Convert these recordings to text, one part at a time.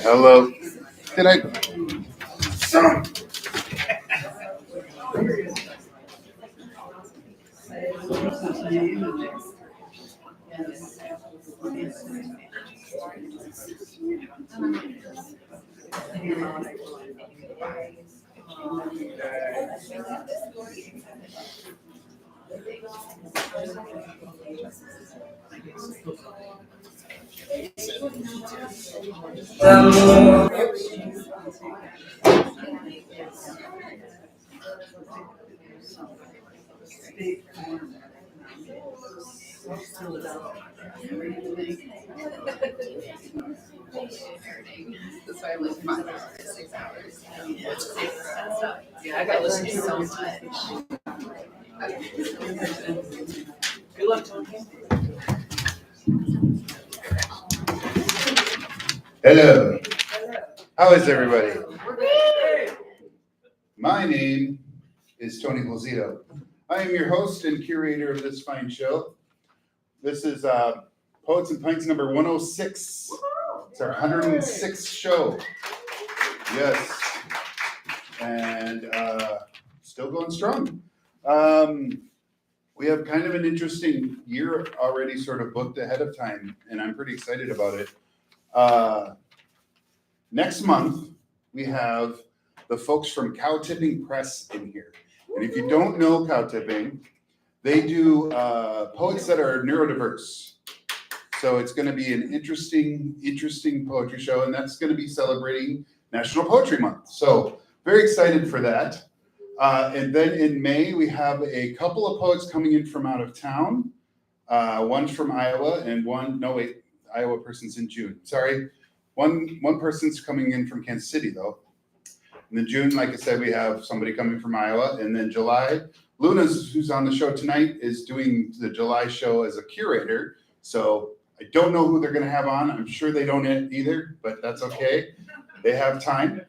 Hello. Can I? Yeah, I got listening so much. Good luck, Tony. Hello. How is everybody? My name is Tony Plocido. I am your host and curator of this fine show. This is Poets and Pints number 106. It's our 106th show. Yes. And still going strong. We have kind of an interesting year already sort of booked ahead of time, and I'm pretty excited about it. Next month, we have the folks from Cow Tipping Press in here. And if you don't know Cow Tipping, they do poets that are neurodiverse. So it's going to be an interesting poetry show, and that's going to be celebrating National Poetry Month. So very excited for that. And then in May, we have a couple of poets coming in from out of town. One's from Iowa and Iowa person's in June. Sorry. One person's coming in from Kansas City though. And then June, like I said, we have somebody coming from Iowa. And then July, Luna's, who's on the show tonight, is doing the July show as a curator. So I don't know who they're going to have on. I'm sure they don't either, but that's okay. They have time.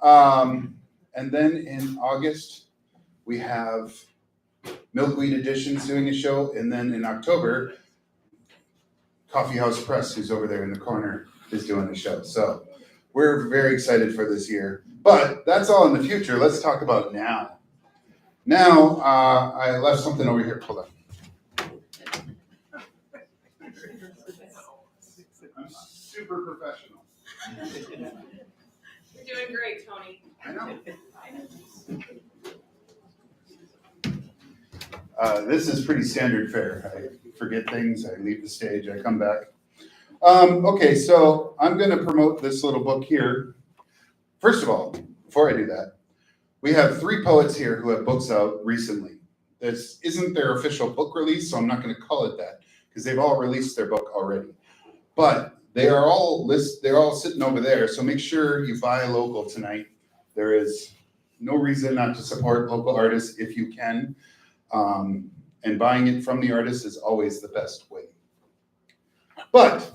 And then in August, we have Milkweed Editions doing a show. And then in October, Coffee House Press, who's over there in the corner, is doing a show. So we're very excited for this year. But that's all in the future. Let's talk about now. Now, I left something over here. Hold on. I'm super professional. You're doing great, Tony. I know. This is pretty standard fare. I forget things, I leave the stage, I come back. Okay, so I'm going to promote this little book here. First of all, before I do that, we have 3 poets here who have books out recently. This isn't their official book release, so I'm not going to call it that because they've all released their book already. But they're all sitting over there, so make sure you buy local tonight. There is no reason not to support local artists if you can. And buying it from the artist is always the best way. But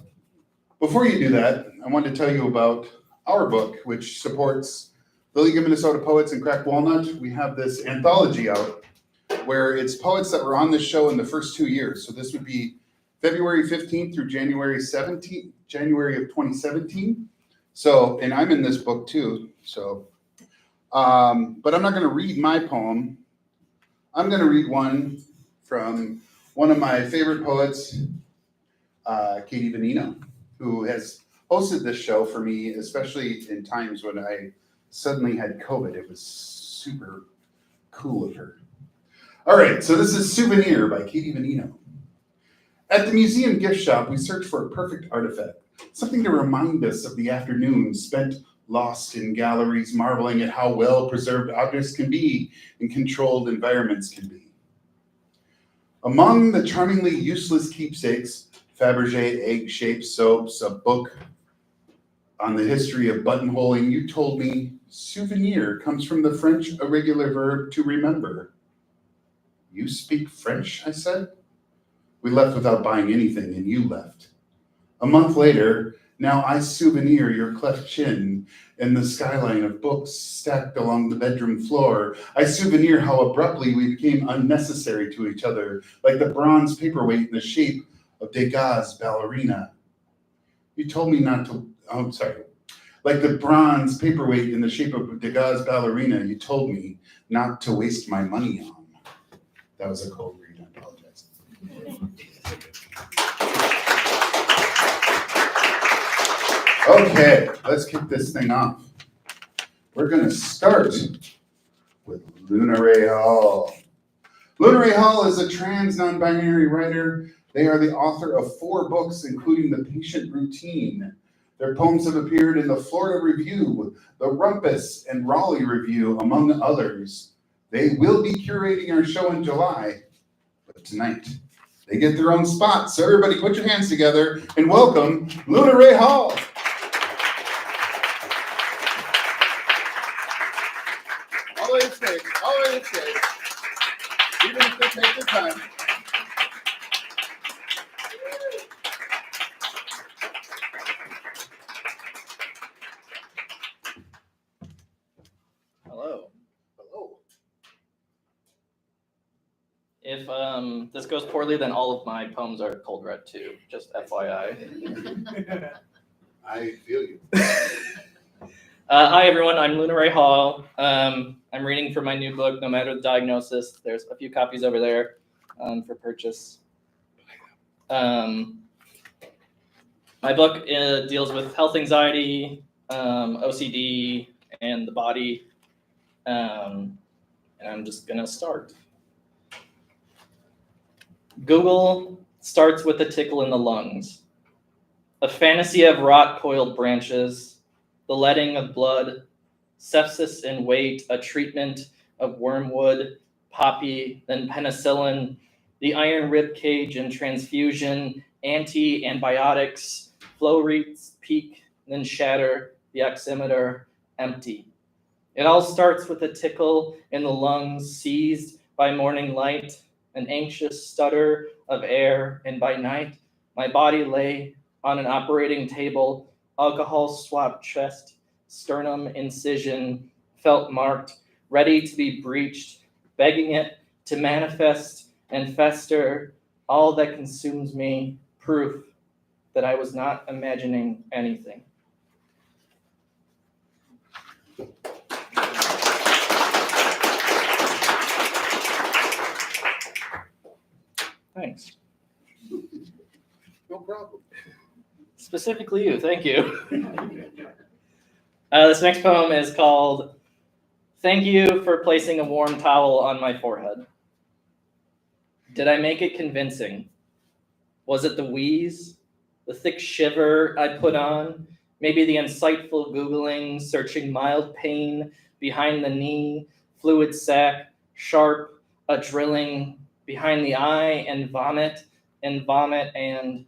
before you do that, I want to tell you about our book, which supports the League of Minnesota Poets and Cracked Walnut. We have this anthology out where it's poets that were on this show in the first 2 years. So this would be February 15th through January 17th, January of 2017. So, and I'm in this book too. So, but I'm not going to read my poem. I'm going to read one from one of my favorite poets, Katie Benino, who has hosted this show for me, especially in times when I suddenly had COVID. It was super cool of her. All right, so this is Souvenir by Katie Benino. At the museum gift shop, we search for a perfect artifact, something to remind us of the afternoon spent lost in galleries, marveling at how well-preserved objects can be and controlled environments can be. Among the charmingly useless keepsakes, Fabergé egg-shaped soaps, a book on the history of buttonholing, you told me souvenir comes from the French irregular verb to remember. You speak French, I said. We left without buying anything, and you left. A month later, Now I souvenir your cleft chin and the skyline of books stacked along the bedroom floor. I souvenir how abruptly we became unnecessary to each other, like the bronze paperweight in the shape of Degas' ballerina. You told me not to, oh, sorry. Like the bronze paperweight in the shape of Degas' ballerina, you told me not to waste my money on. That was a cold read, I apologize. Okay, let's kick this thing off. We're gonna start with Rey Hall. Rey Hall is a trans non-binary writer. They are the author of 4 books, including The Patient Routine. Their poems have appeared in the Florida Review, the Rumpus and Raleigh Review, among others. They will be curating our show in July, but tonight they get their own spot. So everybody put your hands together and welcome Rey Hall. All the way to the stage, all the way to the stage. Even if they take their time. Hello. Hello. If this goes poorly, then all of my poems are cold read too, just FYI. I feel you. Hi everyone, I'm Rey Hall. I'm reading from my new book, No Matter the Diagnosis. There's a few copies over there for purchase. My book deals with health anxiety, OCD, and the body. And I'm just gonna start. Google starts with a tickle in the lungs, a fantasy of rot coiled branches, the letting of blood, sepsis in weight, a treatment of wormwood, poppy, then penicillin, the iron rib cage and transfusion, anti-antibiotics, flow rates peak, then shatter, the oximeter empty. It all starts with a tickle in the lungs, seized by morning light, an anxious stutter of air, and by night, my body lay on an operating table, alcohol swabbed chest, sternum incision, felt marked, ready to be breached, begging it to manifest and fester, all that consumes me, proof that I was not imagining anything. Thanks. No problem. Specifically you, thank you. This next poem is called Thank You for Placing a Warm Towel on My Forehead. Did I make it convincing? Was it the wheeze, the thick shiver I put on, maybe the insightful Googling, searching mild pain behind the knee, fluid sac, sharp, a drilling behind the eye, and vomit, and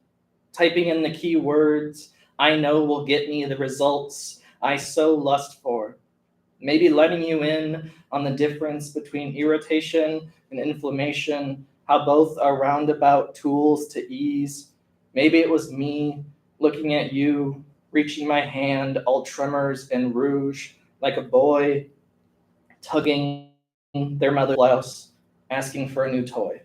typing in the key words I know will get me the results I so lust for. Maybe letting you in on the difference between irritation and inflammation, how both are roundabout tools to ease. Maybe it was me looking at you, reaching my hand, all tremors and rouge, like a boy tugging their mother's blouse, asking for a new toy.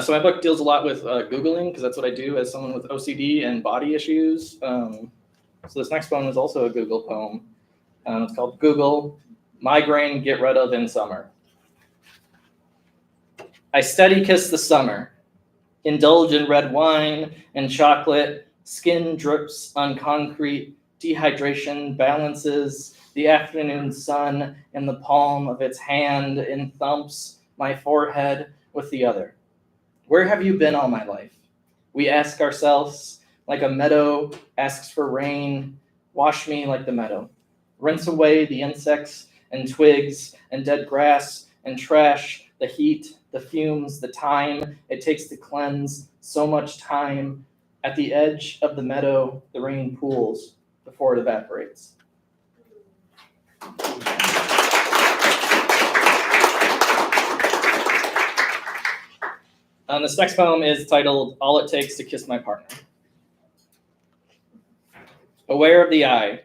So my book deals a lot with Googling, because that's what I do as someone with OCD and body issues. So this next poem is also a Google poem. It's called Google, Migraine Get Rid of in Summer. I steady kiss the summer, indulge in red wine and chocolate, skin drips on concrete, dehydration balances the afternoon sun in the palm of its hand and thumps my forehead with the other. Where have you been all my life? We ask ourselves, like a meadow asks for rain, wash me like the meadow. Rinse away the insects and twigs and dead grass and trash, the heat, the fumes, the time it takes to cleanse, so much time. At the edge of the meadow, the rain pools before it evaporates. This next poem is titled All It Takes to Kiss My Partner. Aware of the eye,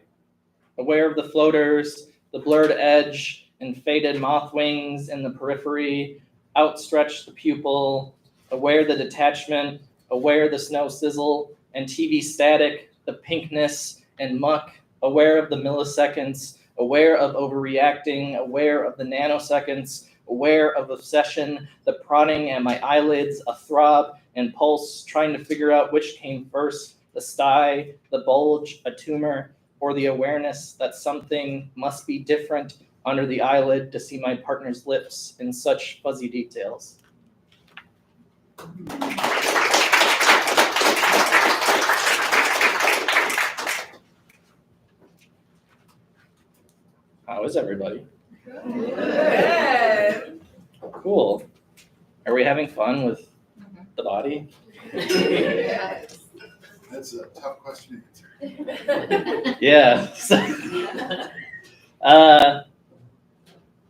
aware of the floaters, the blurred edge and faded moth wings in the periphery, outstretched the pupil, aware the detachment, aware the snow sizzle and TV static, the pinkness and muck, aware of the milliseconds, aware of overreacting, aware of the nanoseconds, aware of obsession, the prodding at my eyelids, a throb and pulse, trying to figure out which came first, the sty, the bulge, a tumor, or the awareness that something must be different under the eyelid to see my partner's lips in such fuzzy details. How is everybody? Good. Cool. Are we having fun with the body? That's a tough question to answer. Yeah.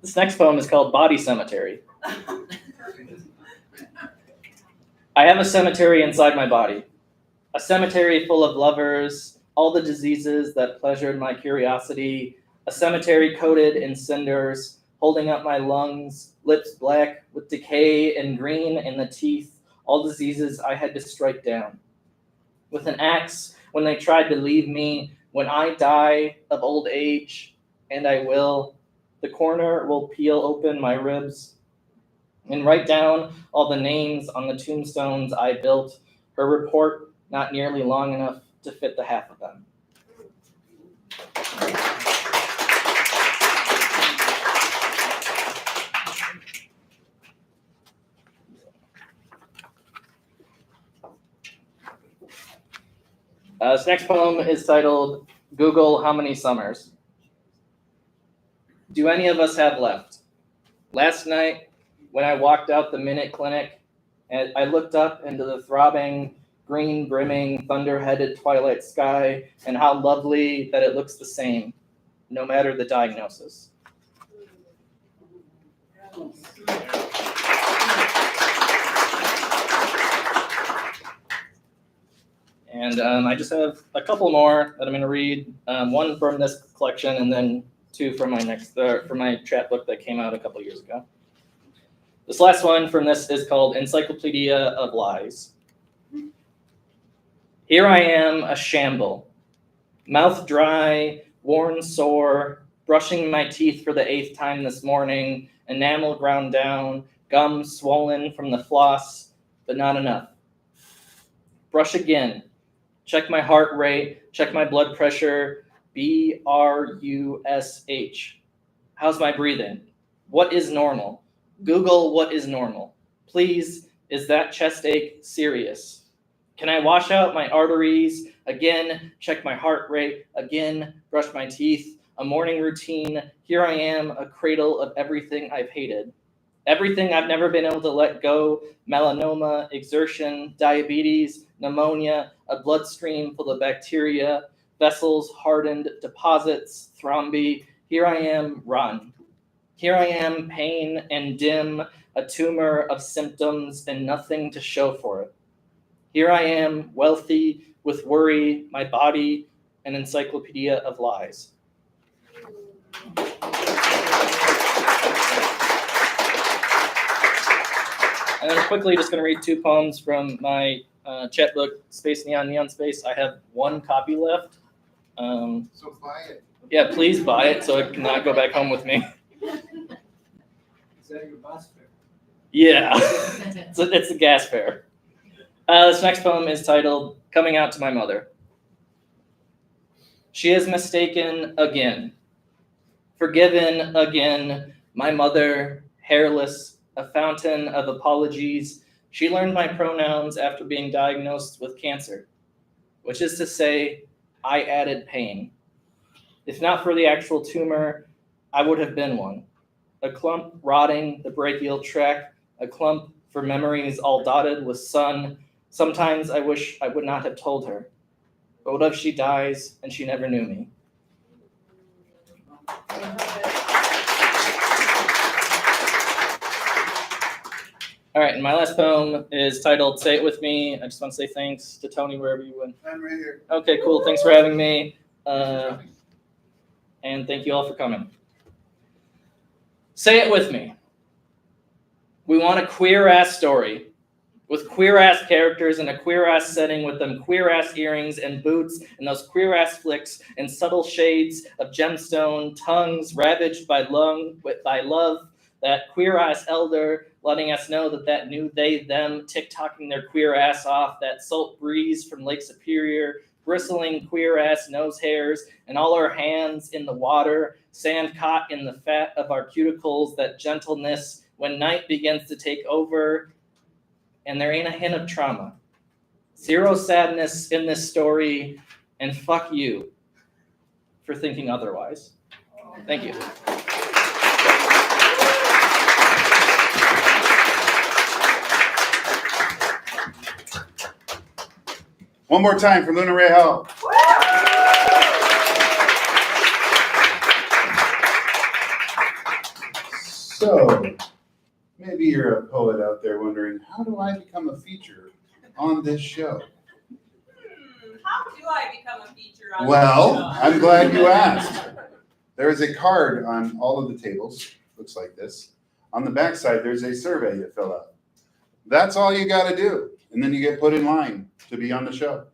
This next poem is called Body Cemetery. I have a cemetery inside my body, a cemetery full of lovers, all the diseases that pleasured my curiosity, a cemetery coated in cinders, holding up my lungs, lips black with decay and green in the teeth, all diseases I had to strike down. With an axe, when they tried to leave me, when I die of old age, and I will, the coroner will peel open my ribs and write down all the names on the tombstones I built, her report not nearly long enough to fit the half of them. This next poem is titled Google How Many Summers. Do any of us have left? Last night, when I walked out the Minute Clinic, and I looked up into the throbbing, green, brimming, thunder-headed twilight sky, and how lovely that it looks the same, no matter the diagnosis. And I just have a couple more that I'm going to read. One from this collection, and then two from my chapbook that came out a couple years ago. This last one from this is called Encyclopedia of Lies. Here I am, a shamble, mouth dry, worn sore, brushing my teeth for the 8th time this morning, enamel ground down, gum swollen from the floss, but not enough. Brush again. Check my heart rate, check my blood pressure, BRUSH. How's my breathing? What is normal? Google what is normal. Please, is that chest ache serious? Can I wash out my arteries? Again, check my heart rate. Again, brush my teeth. A morning routine. Here I am, a cradle of everything I've hated. Everything I've never been able to let go, melanoma, exertion, diabetes, pneumonia, a bloodstream full of bacteria, vessels, hardened, deposits, thrombi. Here I am, run. Here I am, pain and dim, a tumor of symptoms and nothing to show for it. Here I am, wealthy, with worry, my body, an encyclopedia of lies. And then quickly, just going to read two poems from my chat book, Space Neon Neon Space. I have one copy left. So buy it. Yeah, please buy it so it cannot go back home with me. Is that your bus fare? Yeah, it's a gas fare. This next poem is titled Coming Out to My Mother. She is mistaken again, forgiven again, my mother, hairless, a fountain of apologies. She learned my pronouns after being diagnosed with cancer, which is to say, I added pain. If not for the actual tumor, I would have been one. A clump rotting the brachial tract, a clump for memories all dotted with sun. Sometimes I wish I would not have told her. But what if she dies and she never knew me? All right, and my last poem is titled Say It With Me. I just want to say thanks to Tony wherever you went. I'm right here. Okay, cool. Thanks for having me. And thank you all for coming. Say it with me. We want a queer-ass story with queer-ass characters in a queer-ass setting with them queer-ass earrings and boots and those queer-ass flicks and subtle shades of gemstone, tongues ravaged by love, that queer-ass elder letting us know that new they, them, tick-tocking their queer-ass off, that salt breeze from Lake Superior, bristling queer-ass nose hairs, and all our hands in the water, sand caught in the fat of our cuticles, that gentleness when night begins to take over, and there ain't a hint of trauma. Zero sadness in this story, and fuck you for thinking otherwise. Thank you. One more time for Luna Rey Hall. So, maybe you're a poet out there wondering, how do I become a feature on this show? How do I become a feature on Well, this show? I'm glad you asked. There is a card on all of the tables, looks like this. On the backside, there's a survey to fill out. That's all you got to do, and then you get put in line to be on the show.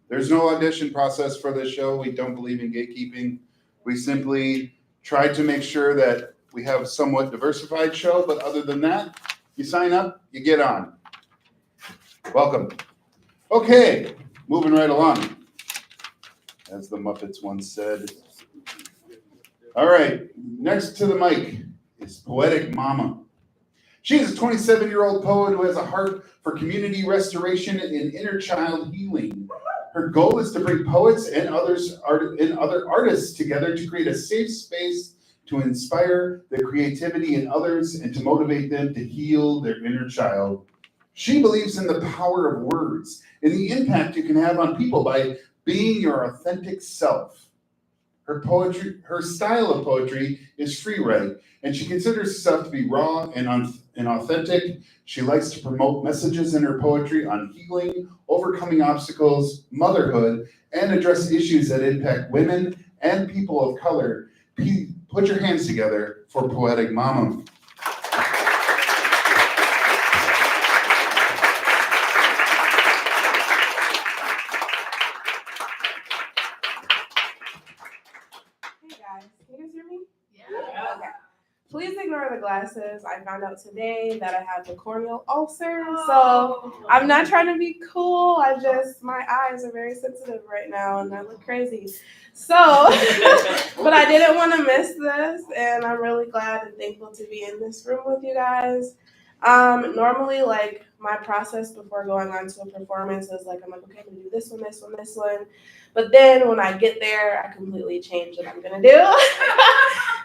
There's no audition process for this show. We don't believe in gatekeeping. We simply try to make sure that we have a somewhat diversified show, but other than that, you sign up, you get on. Welcome. Okay, moving right along. As the Muppets once said. All right, next to the mic is Poetic Mama. She is a 27-year-old poet who has a heart for community restoration and inner child healing. Her goal is to bring poets and other artists together to create a safe space to inspire the creativity in others and to motivate them to heal their inner child. She believes in the power of words and the impact you can have on people by being your authentic self. Her style of poetry is free write, and she considers herself to be raw and authentic. She likes to promote messages in her poetry on healing, overcoming obstacles, motherhood, and address issues that impact women and people of color. Put your hands together for Poetic Mama. Please ignore the glasses. I found out today that I have a corneal ulcer, so I'm not trying to be cool. My eyes are very sensitive right now, and I look crazy. So, but I didn't want to miss this, and I'm really glad and thankful to be in this room with you guys. Normally, like, my process before going on to a performance is like, I'm like, okay, I'm gonna do this one, this one, this one. But then when I get there, I completely change what I'm gonna do.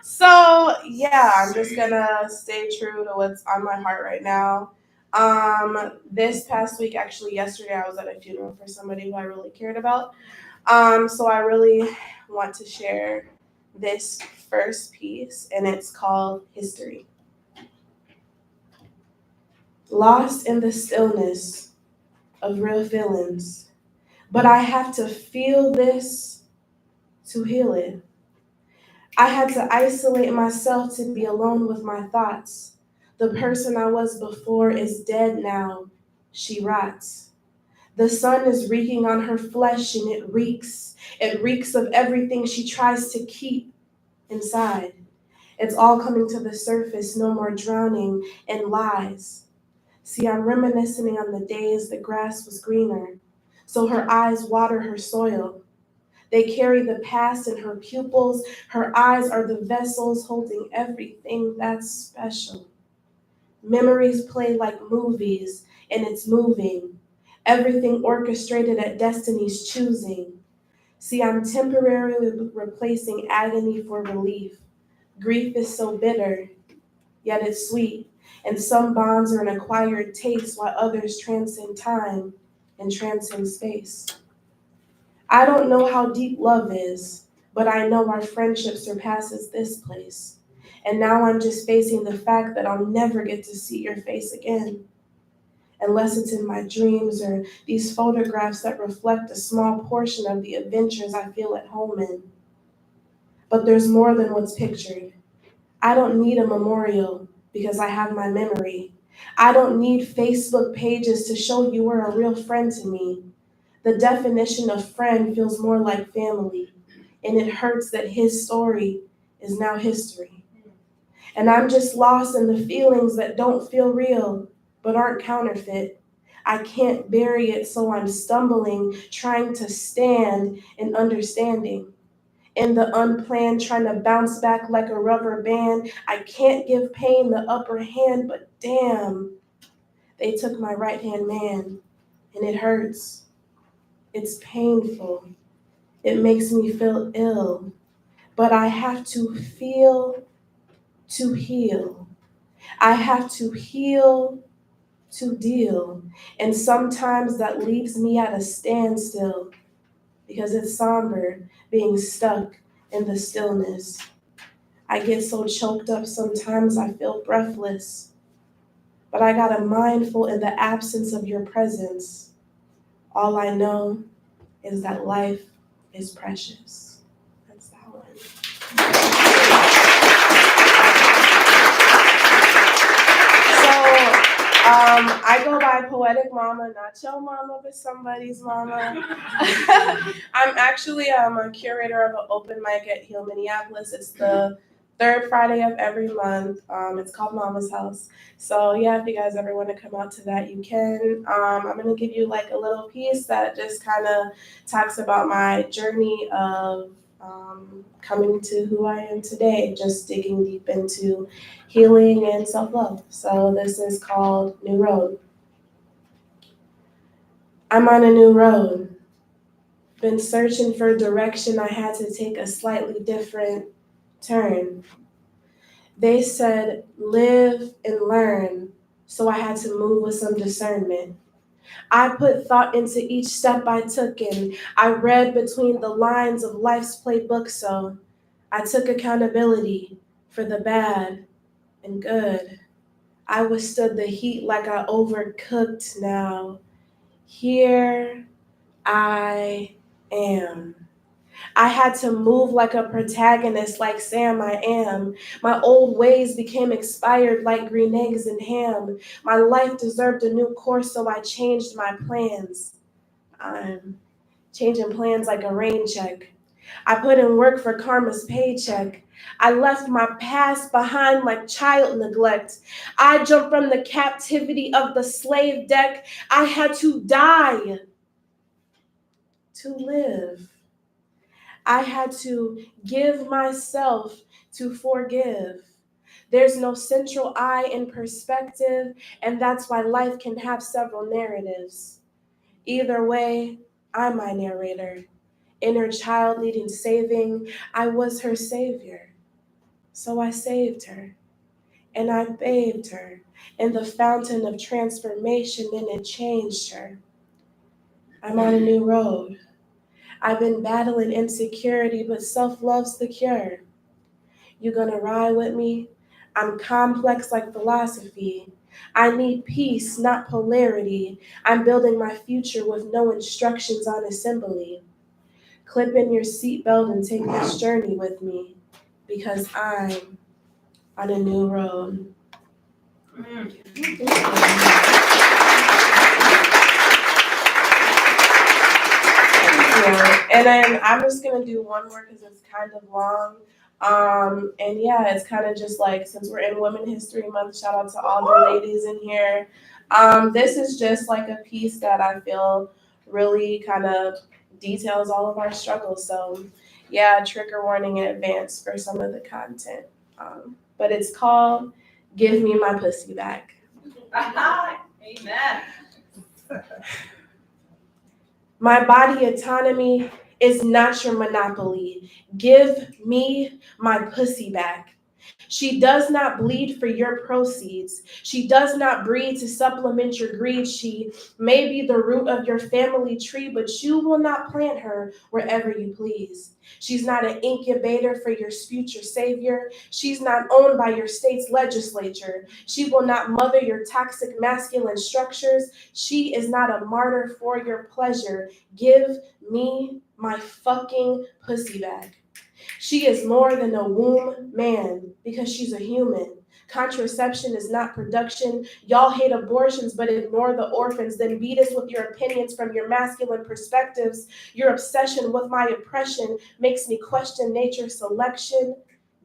So yeah, I'm just gonna stay true to what's on my heart right now. This past week, actually yesterday, I was at a funeral for somebody who I really cared about. So I really want to share this first piece, and it's called History. Lost in the stillness of real feelings, but I have to feel this to heal it. I had to isolate myself to be alone with my thoughts. The person I was before is dead now. She rots. The sun is reeking on her flesh, and it reeks. It reeks of everything she tries to keep inside. It's all coming to the surface, no more drowning in lies. See, I'm reminiscing on the days the grass was greener, so her eyes water her soil. They carry the past in her pupils. Her eyes are the vessels holding everything that's special. Memories play like movies, and it's moving. Everything orchestrated at destiny's choosing. See, I'm temporarily replacing agony for relief. Grief is so bitter, yet it's sweet. And some bonds are an acquired taste, while others transcend time and transcend space. I don't know how deep love is, but I know our friendship surpasses this place. And now I'm just facing the fact that I'll never get to see your face again. unless it's in my dreams or these photographs that reflect a small portion of the adventures I feel at home in. But there's more than what's pictured. I don't need a memorial because I have my memory. I don't need Facebook pages to show you were a real friend to me. The definition of friend feels more like family, and it hurts that his story is now history. And I'm just lost in the feelings that don't feel real, but aren't counterfeit. I can't bury it, so I'm stumbling, trying to stand in understanding. In the unplanned, trying to bounce back like a rubber band. I can't give pain the upper hand, but damn, they took my right-hand man, and it hurts. It's painful. It makes me feel ill, but I have to feel to heal. I have to heal to deal, and sometimes that leaves me at a standstill because it's somber being stuck in the stillness. I get so choked up sometimes I feel breathless, but I got a mindful in the absence of your presence. All I know is that life is precious. That's that one. I go by Poetic Mama, not your mama, but somebody's mama. I'm actually a curator of an open mic at Heal Minneapolis. It's the third Friday of every month. It's called Mama's House. So yeah, if you guys ever want to come out to that, you can. I'm gonna give you like a little piece that just kind of talks about my journey of coming to who I am today, just digging deep into healing and self-love. So this is called New Road. I'm on a new road. Been searching for direction, I had to take a slightly different turn. They said, live and learn, so I had to move with some discernment. I put thought into each step I took, and I read between the lines of life's playbook, so I took accountability for the bad and good. I withstood the heat like I overcooked now. Here I am. I had to move like a protagonist, like Sam I am. My old ways became expired like green eggs and ham. My life deserved a new course, so I changed my plans. I'm changing plans like a rain check. I put in work for karma's paycheck. I left my past behind like child neglect. I jumped from the captivity of the slave deck. I had to die to live. I had to give myself to forgive. There's no central I in perspective, and that's why life can have several narratives. Either way, I'm my narrator. Inner child needing saving, I was her savior. So I saved her, and I bathed her in the fountain of transformation, and it changed her. I'm on a new road. I've been battling insecurity, but self-love's the cure. You gonna ride with me? I'm complex like philosophy. I need peace, not polarity. I'm building my future with no instructions on assembly. Clip in your seatbelt and take this journey with me, because I'm on a new road. And then I'm just gonna do one more because it's kind of long. And yeah, it's kind of just like, since we're in Women History Month, shout out to all the ladies in here. This is just like a piece that I feel really kind of details all of our struggles. So yeah, trigger warning in advance for some of the content. But it's called Give Me My Pussy Back. Amen. My body autonomy is not your monopoly. Give me my pussy back. She does not bleed for your proceeds. She does not breed to supplement your greed. She may be the root of your family tree, but you will not plant her wherever you please. She's not an incubator for your future savior. She's not owned by your state's legislature. She will not mother your toxic masculine structures. She is not a martyr for your pleasure. Give me my fucking pussy back. She is more than a womb man because she's a human. Contraception is not production. Y'all hate abortions but ignore the orphans, then beat us with your opinions from your masculine perspectives. Your obsession with my oppression makes me question nature's selection.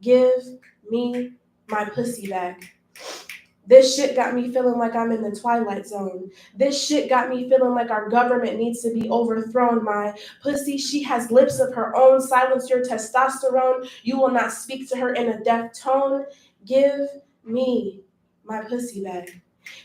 Give me my pussy back. This shit got me feeling like I'm in the Twilight Zone. This shit got me feeling like our government needs to be overthrown. My pussy, she has lips of her own. Silence your testosterone. You will not speak to her in a deaf tone. Give me my pussy back.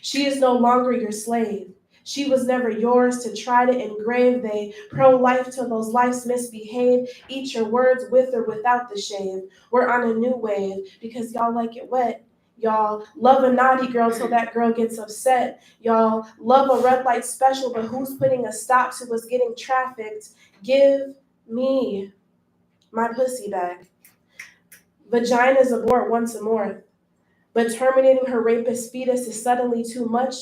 She is no longer your slave. She was never yours to try to engrave. They pro-life till those lives misbehave. Eat your words with or without the shave. We're on a new wave because y'all like it wet. Y'all love a naughty girl till that girl gets upset. Y'all love a red light special, but who's putting a stop to us getting trafficked? Give me my pussy back. Vaginas abort once more, but terminating her rapist fetus is suddenly too much.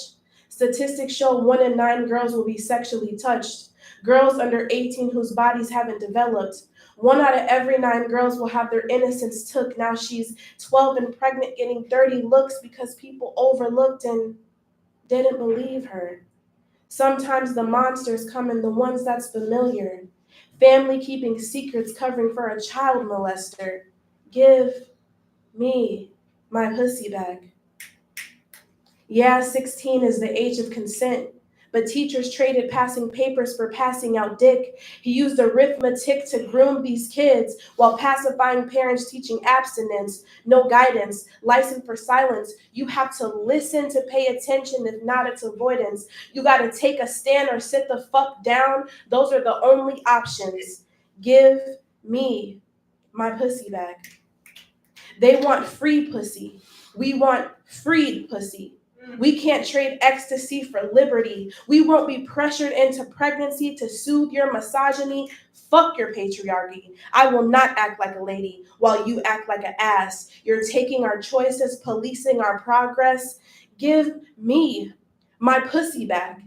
Statistics show 1 in 9 girls will be sexually touched. Girls under 18 whose bodies haven't developed. 1 out of every 9 girls will have their innocence took. Now she's 12 and pregnant, getting 30 looks because people overlooked and didn't believe her. Sometimes the monsters come in the ones that's familiar. Family keeping secrets, covering for a child molester. Give me my pussy back. Yeah, 16 is the age of consent, but teachers traded passing papers for passing out dick. He used arithmetic to groom these kids while pacifying parents, teaching abstinence, no guidance, license for silence. You have to listen to pay attention, if not, it's avoidance. You got to take a stand or sit the fuck down. Those are the only options. Give me my pussy back. They want free pussy. We want freed pussy. We can't trade ecstasy for liberty. We won't be pressured into pregnancy to soothe your misogyny. Fuck your patriarchy. I will not act like a lady while you act like an ass. You're taking our choices, policing our progress. Give me my pussy back.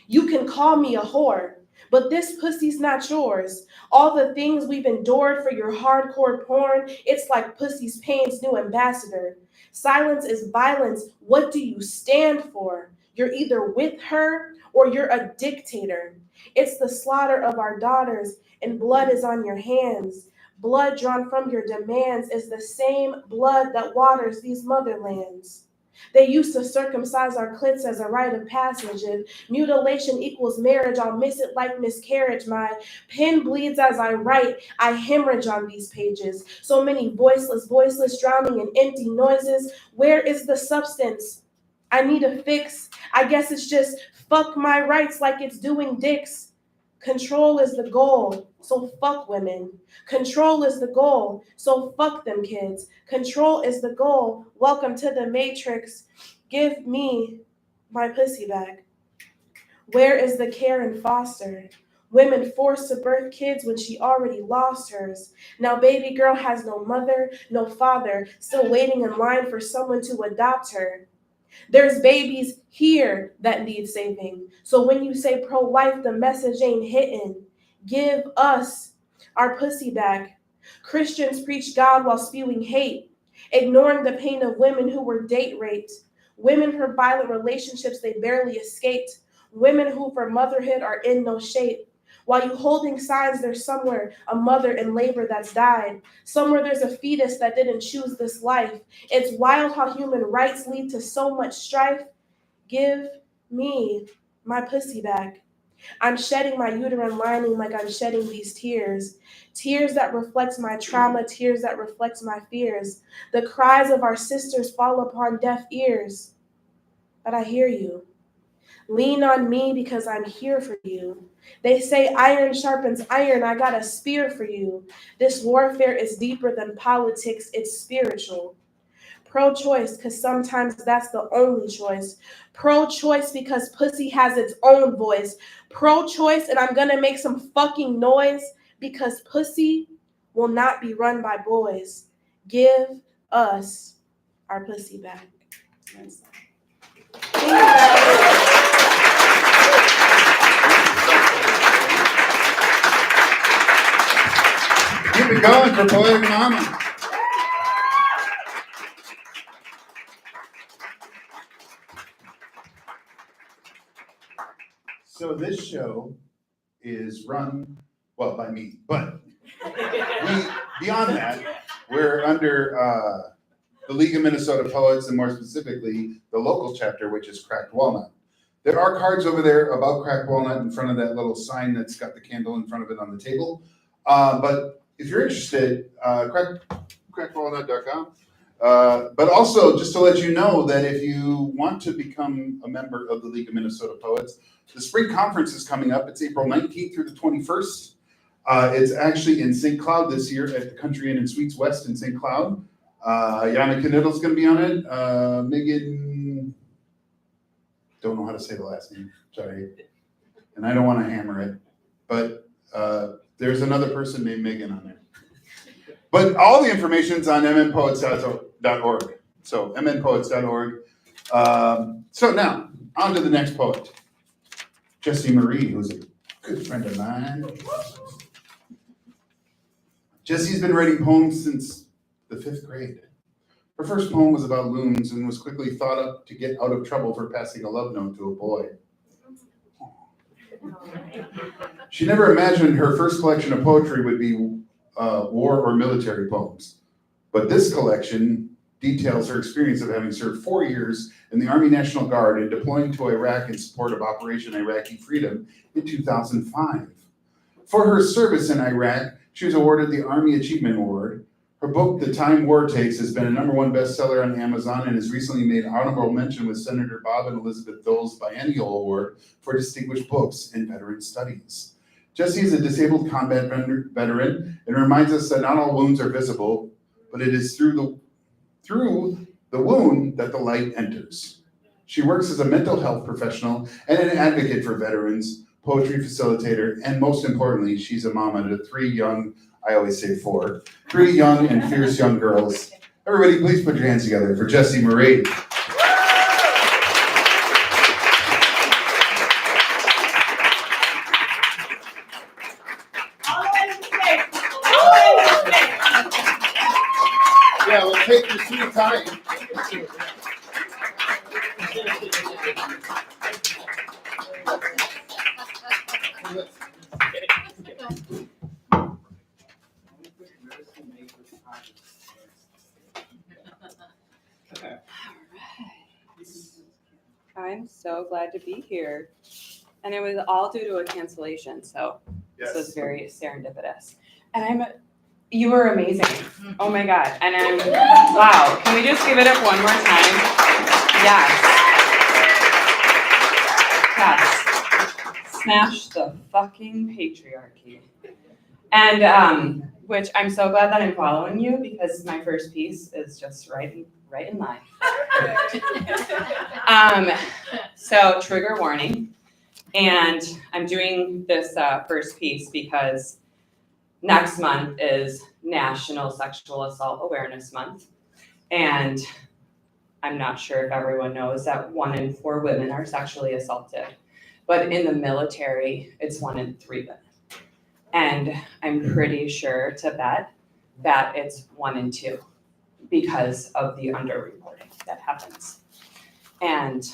You can call me a whore, but this pussy's not yours. All the things we've endured for your hardcore porn, it's like pussy's pain's new ambassador. Silence is violence. What do you stand for? You're either with her or you're a dictator. It's the slaughter of our daughters, and blood is on your hands. Blood drawn from your demands is the same blood that waters these motherlands. They used to circumcise our clits as a rite of passage. If mutilation equals marriage, I'll miss it like miscarriage. My pen bleeds as I write. I hemorrhage on these pages. So many voiceless, drowning in empty noises. Where is the substance? I need a fix. I guess it's just fuck my rights like it's doing dicks. Control is the goal, so fuck women. Control is the goal, so fuck them kids. Control is the goal. Welcome to the Matrix. Give me my pussy back. Where is the care and foster? Women forced to birth kids when she already lost hers. Now baby girl has no mother, no father, still waiting in line for someone to adopt her. There's babies here that need saving. So when you say pro-life, the message ain't hitting. Give us our pussy back. Christians preach God while spewing hate, ignoring the pain of women who were date raped, women for violent relationships they barely escaped, women who for motherhood are in no shape. While you holding signs, there's somewhere a mother in labor that's died. Somewhere there's a fetus that didn't choose this life. It's wild how human rights lead to so much strife. Give me my pussy back. I'm shedding my uterine lining like I'm shedding these tears. Tears that reflect my trauma, tears that reflect my fears. The cries of our sisters fall upon deaf ears. But I hear you. Lean on me because I'm here for you. They say iron sharpens iron. I got a spear for you. This warfare is deeper than politics. It's spiritual. Pro-choice because sometimes that's the only choice. Pro-choice because pussy has its own voice. Pro-choice, and I'm gonna make some fucking noise because pussy will not be run by boys. Give us our pussy back. Thank you, guys. Keep it going for Poetic Mama. So this show is run, well, by me, but beyond that, we're under the League of Minnesota Poets, and more specifically, the local chapter, which is Cracked Walnut. There are cards over there about Cracked Walnut in front of that little sign that's got the candle in front of it on the table. But if you're interested, crackedwalnut.com. But also, just to let you know that if you want to become a member of the League of Minnesota Poets, the spring conference is coming up. It's April 19th through the 21st. It's actually in St. Cloud this year at the Country Inn and Suites West in St. Cloud. Yana Kniddle's going to be on it. Megan, don't know how to say the last name, sorry. And I don't want to hammer it, but there's another person named Megan on there. But all the information's on mnpoets.org. So mnpoets.org. So now, on to the next poet. Jessi Marie, who's a good friend of mine. Jessi's been writing poems since the 5th grade. Her first poem was about loons and was quickly thought up to get out of trouble for passing a love note to a boy. She never imagined her first collection of poetry would be war or military poems. But this collection details her experience of having served 4 years in the Army National Guard and deploying to Iraq in support of Operation Iraqi Freedom in 2005. For her service in Iraq, she was awarded the Army Achievement Award. Her book, The Time War Takes, has been a #1 bestseller on Amazon and has recently made honorable mention with Senator Bob and Elizabeth Dole's Biennial Award for Distinguished Books in Veteran Studies. Jessi is a disabled combat veteran and reminds us that not all wounds are visible, but it is through the wound that the light enters. She works as a mental health professional and an advocate for veterans, poetry facilitator, and most importantly, she's a mama to 3 young, I always say 4, 3 young and fierce young girls. Everybody, please put your hands together for Jessi Marie. Yeah, well, take your sweet time. I'm so glad to be here. And it was all due to a cancellation, so Yes. this was very serendipitous. And you were amazing. Oh my God. And wow, can we just give it up one more time? Yes. Yes. Smash the fucking patriarchy. And which I'm so glad that I'm following you because my first piece is just right in line. So trigger warning. And I'm doing this first piece because next month is National Sexual Assault Awareness Month. And I'm not sure if everyone knows that 1 in 4 women are sexually assaulted. But in the military, it's 1 in 3 women. And I'm pretty sure to bet that it's 1 in 2 because of the underreporting that happens. And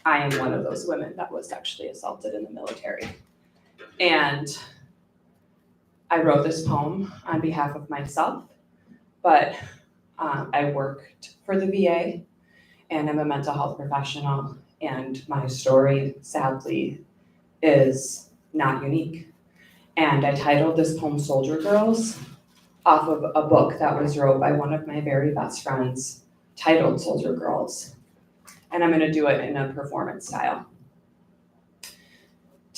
I am one of those women that was sexually assaulted in the military. And I wrote this poem on behalf of myself, but I worked for the VA and I'm a mental health professional, and my story, sadly, is not unique. And I titled this poem Soldier Girls off of a book that was wrote by one of my very best friends titled Soldier Girls. And I'm gonna do it in a performance style.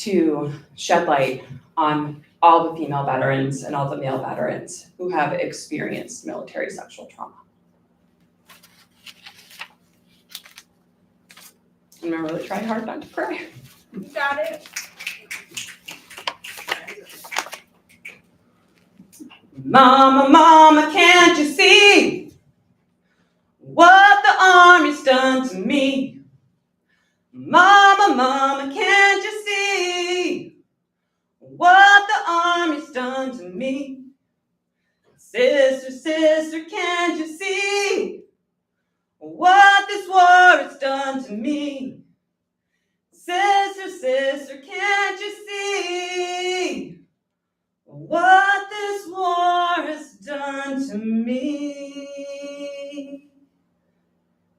to shed light on all the female veterans and all the male veterans who have experienced military sexual trauma. I'm gonna really try hard not to cry. You got it. Mama, mama, can't you see what the Army's done to me? Mama, mama, can't you see what the Army's done to me? Sister, sister, can't you see what this war has done to me? Sister, sister, can't you see what this war has done to me?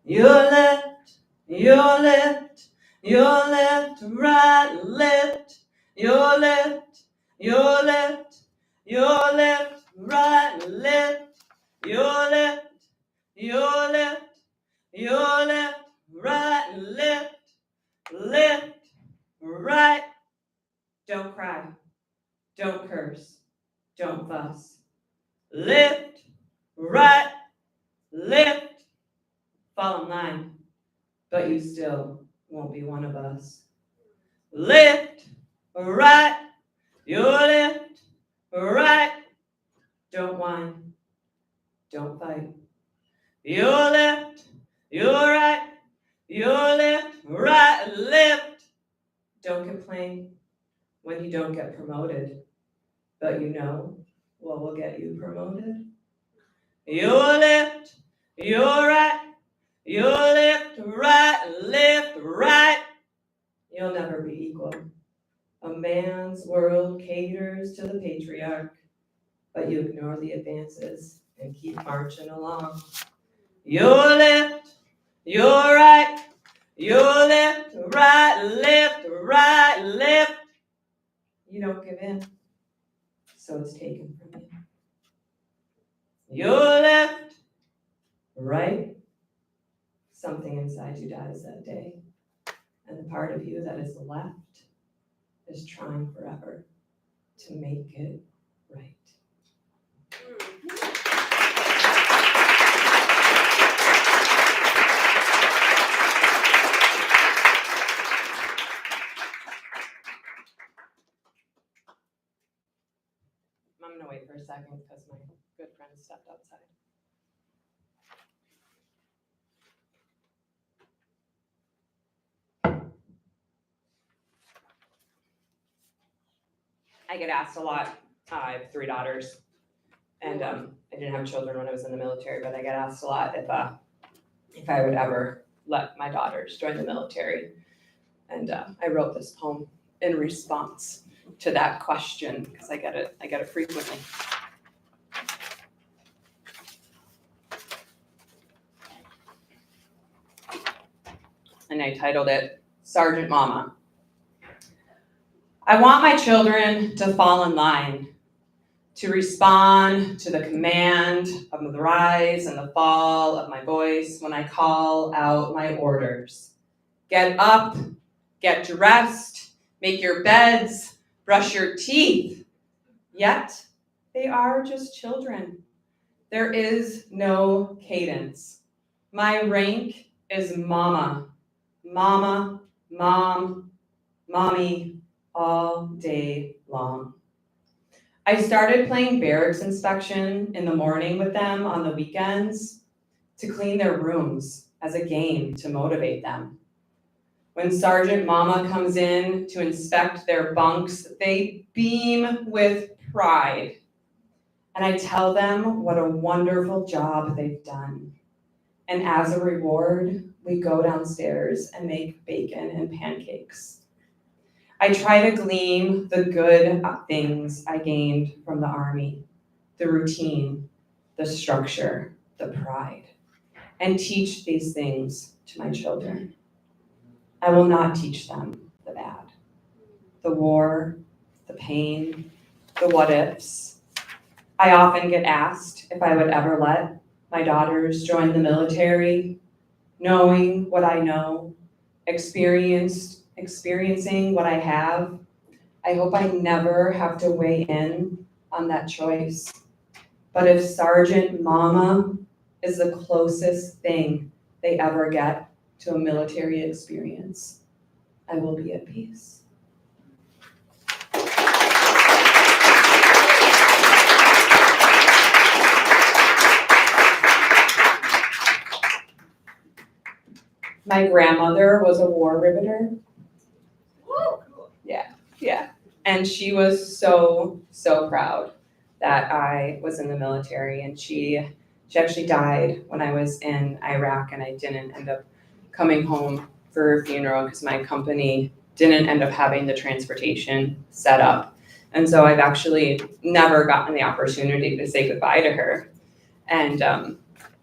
Your left, your left, your left, right, left, your left, your left, your left, right, left, your left, your left, your left, right, left, left, right. Don't cry. Don't curse. Don't fuss. Lift, right, lift. Fall in line, but you still won't be one of us. Lift, right, your lift, right. Don't whine. Don't fight. Your left, your right, your left, right, lift. Don't complain when you don't get promoted, but you know what will get you promoted. Your left, your right, your left, right. You'll never be equal. A man's world caters to the patriarch, but you ignore the advances and keep marching along. Your left, your right, your left, right. You don't give in, so it's taken from you. Your left, right. Something inside you dies that day, and the part of you that is left is trying forever to make it right. I'm gonna wait for a second because my good friend stepped outside. I get asked a lot. I have 3 daughters, and I didn't have children when I was in the military, but I get asked a lot if I would ever let my daughters join the military. And I wrote this poem in response to that question because I get it frequently. And I titled it Sergeant Mama. I want my children to fall in line, to respond to the command of the rise and the fall of my voice when I call out my orders. Get up, get dressed, make your beds, brush your teeth. Yet, they are just children. There is no cadence. My rank is mama, mama, mom, mommy, all day long. I started playing barracks inspection in the morning with them on the weekends to clean their rooms as a game to motivate them. When Sergeant Mama comes in to inspect their bunks, they beam with pride. And I tell them what a wonderful job they've done. And as a reward, we go downstairs and make bacon and pancakes. I try to glean the good things I gained from the Army, the routine, the structure, the pride, and teach these things to my children. I will not teach them the bad, the war, the pain, the what ifs. I often get asked if I would ever let my daughters join the military, knowing what I know, experiencing what I have, I hope I never have to weigh in on that choice. But if Sergeant Mama is the closest thing they ever get to a military experience, I will be at peace. My grandmother was a war riveter. Woo, cool. Yeah, and she was so proud that I was in the military, and she actually died when I was in Iraq, and I didn't end up coming home for her funeral because my company didn't end up having the transportation set up. And so I've actually never gotten the opportunity to say goodbye to her. And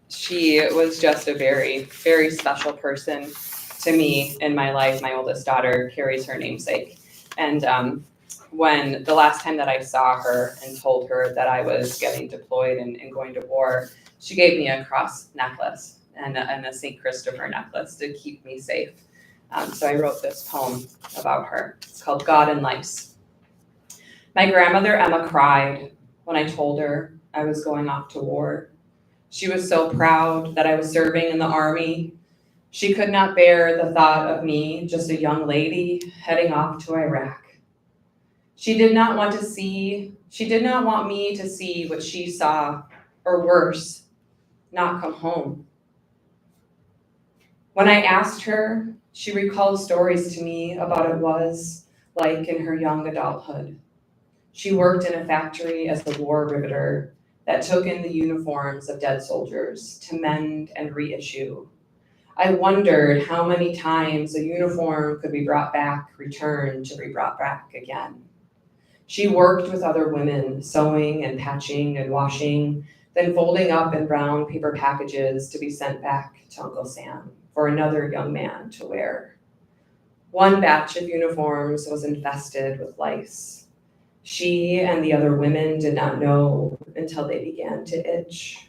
she was just a very, very special person to me in my life. My oldest daughter carries her namesake. And when the last time that I saw her and told her that I was getting deployed and going to war, she gave me a cross necklace and a St. Christopher necklace to keep me safe. So I wrote this poem about her. It's called God and Lice. My grandmother Emma cried when I told her I was going off to war. She was so proud that I was serving in the army. She could not bear the thought of me, just a young lady, heading off to Iraq. She did not want me to see what she saw, or worse, not come home. When I asked her, she recalled stories to me about what it was like in her young adulthood. She worked in a factory as a war riveter that took in the uniforms of dead soldiers to mend and reissue. I wondered how many times a uniform could be brought back, returned to be brought back again. She worked with other women, sewing and patching and washing, then folding up in brown paper packages to be sent back to Uncle Sam for another young man to wear. One batch of uniforms was infested with lice. She and the other women did not know until they began to itch.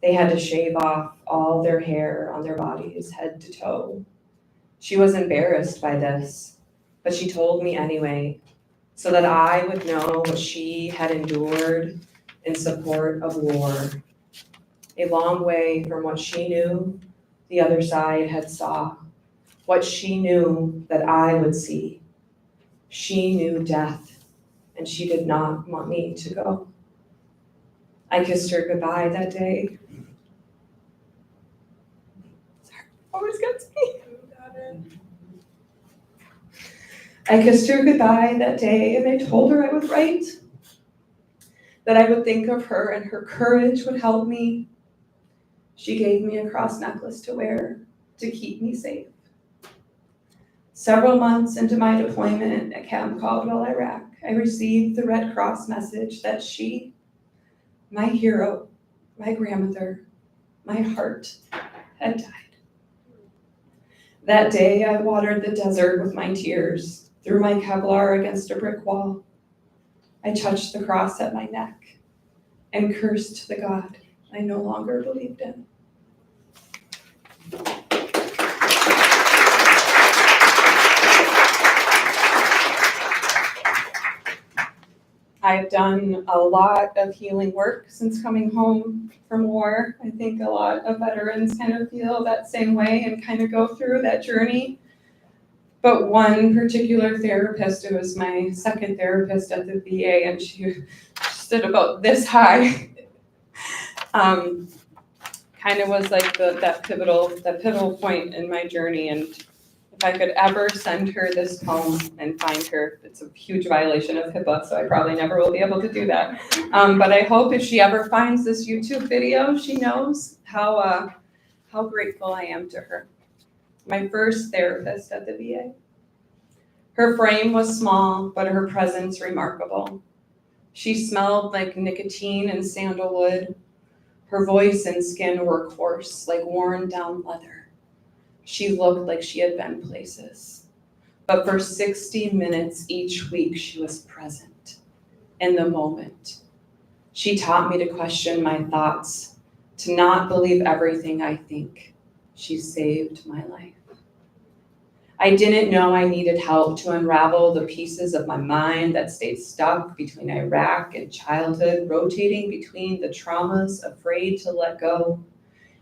They had to shave off all their hair on their bodies, head to toe. She was embarrassed by this, but she told me anyway, so that I would know what she had endured in support of war. A long way from what she knew the other side had saw, what she knew that I would see. She knew death, and she did not want me to go. I kissed her goodbye that day. Sorry, always gets me. I kissed her goodbye that day, and I told her I would write, that I would think of her and her courage would help me. She gave me a cross necklace to wear to keep me safe. Several months into my deployment at Camp Caldwell, Iraq, I received the Red Cross message that she, my hero, my grandmother, my heart, had died. That day, I watered the desert with my tears, threw my Kevlar against a brick wall. I touched the cross at my neck and cursed the God I no longer believed in. I've done a lot of healing work since coming home from war. I think a lot of veterans kind of feel that same way and kind of go through that journey. But one particular therapist, it was my second therapist at the VA, and she stood about this high. Kind of was like that pivotal point in my journey. And if I could ever send her this poem and find her, it's a huge violation of HIPAA, so I probably never will be able to do that. But I hope if she ever finds this YouTube video, she knows how grateful I am to her. My first therapist at the VA. Her frame was small, but her presence remarkable. She smelled like nicotine and sandalwood. Her voice and skin were coarse, like worn down leather. She looked like she had been places. But for 60 minutes each week, she was present in the moment. She taught me to question my thoughts, to not believe everything I think. She saved my life. I didn't know I needed help to unravel the pieces of my mind that stayed stuck between Iraq and childhood, rotating between the traumas, afraid to let go.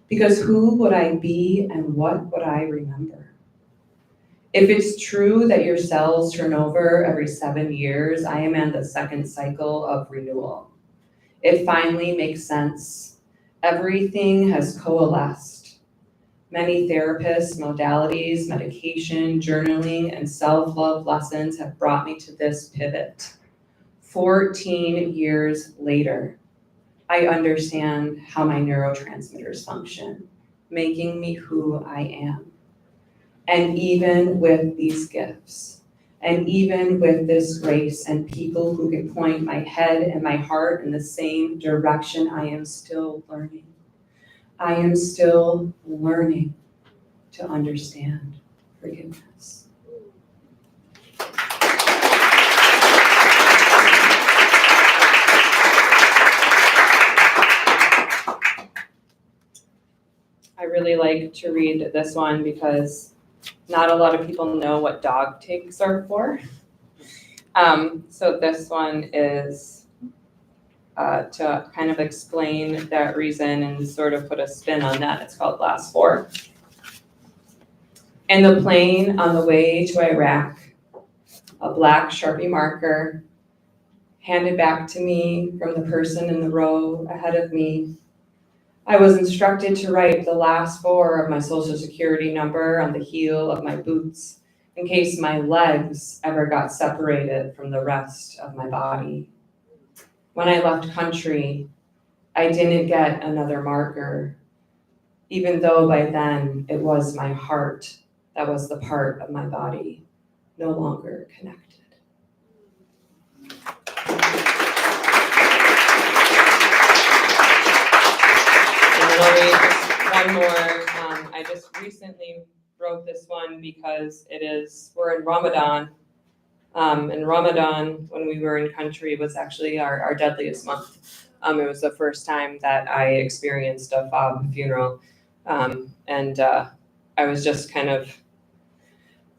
Because who would I be and what would I remember? If it's true that your cells turn over every 7 years, I am in the second cycle of renewal. It finally makes sense. Everything has coalesced. Many therapists, modalities, medication, journaling, and self-love lessons have brought me to this pivot. 14 years later, I understand how my neurotransmitters function, making me who I am. And even with these gifts, and even with this grace and people who can point my head and my heart in the same direction, I am still learning. I am still learning to understand forgiveness. I really like to read this one because not a lot of people know what dog takes are for. So this one is to kind of explain that reason and sort of put a spin on that. It's called Last 4. In the plane on the way to Iraq, a black Sharpie marker handed back to me from the person in the row ahead of me. I was instructed to write the last 4 of my social security number on the heel of my boots in case my legs ever got separated from the rest of my body. When I left country, I didn't get another marker, even though by then it was my heart that was the part of my body no longer connected. I'll read just one more. I just recently wrote this one because we're in Ramadan. And Ramadan, when we were in country, was actually our deadliest month. It was the first time that I experienced a FOB funeral. I was just kind of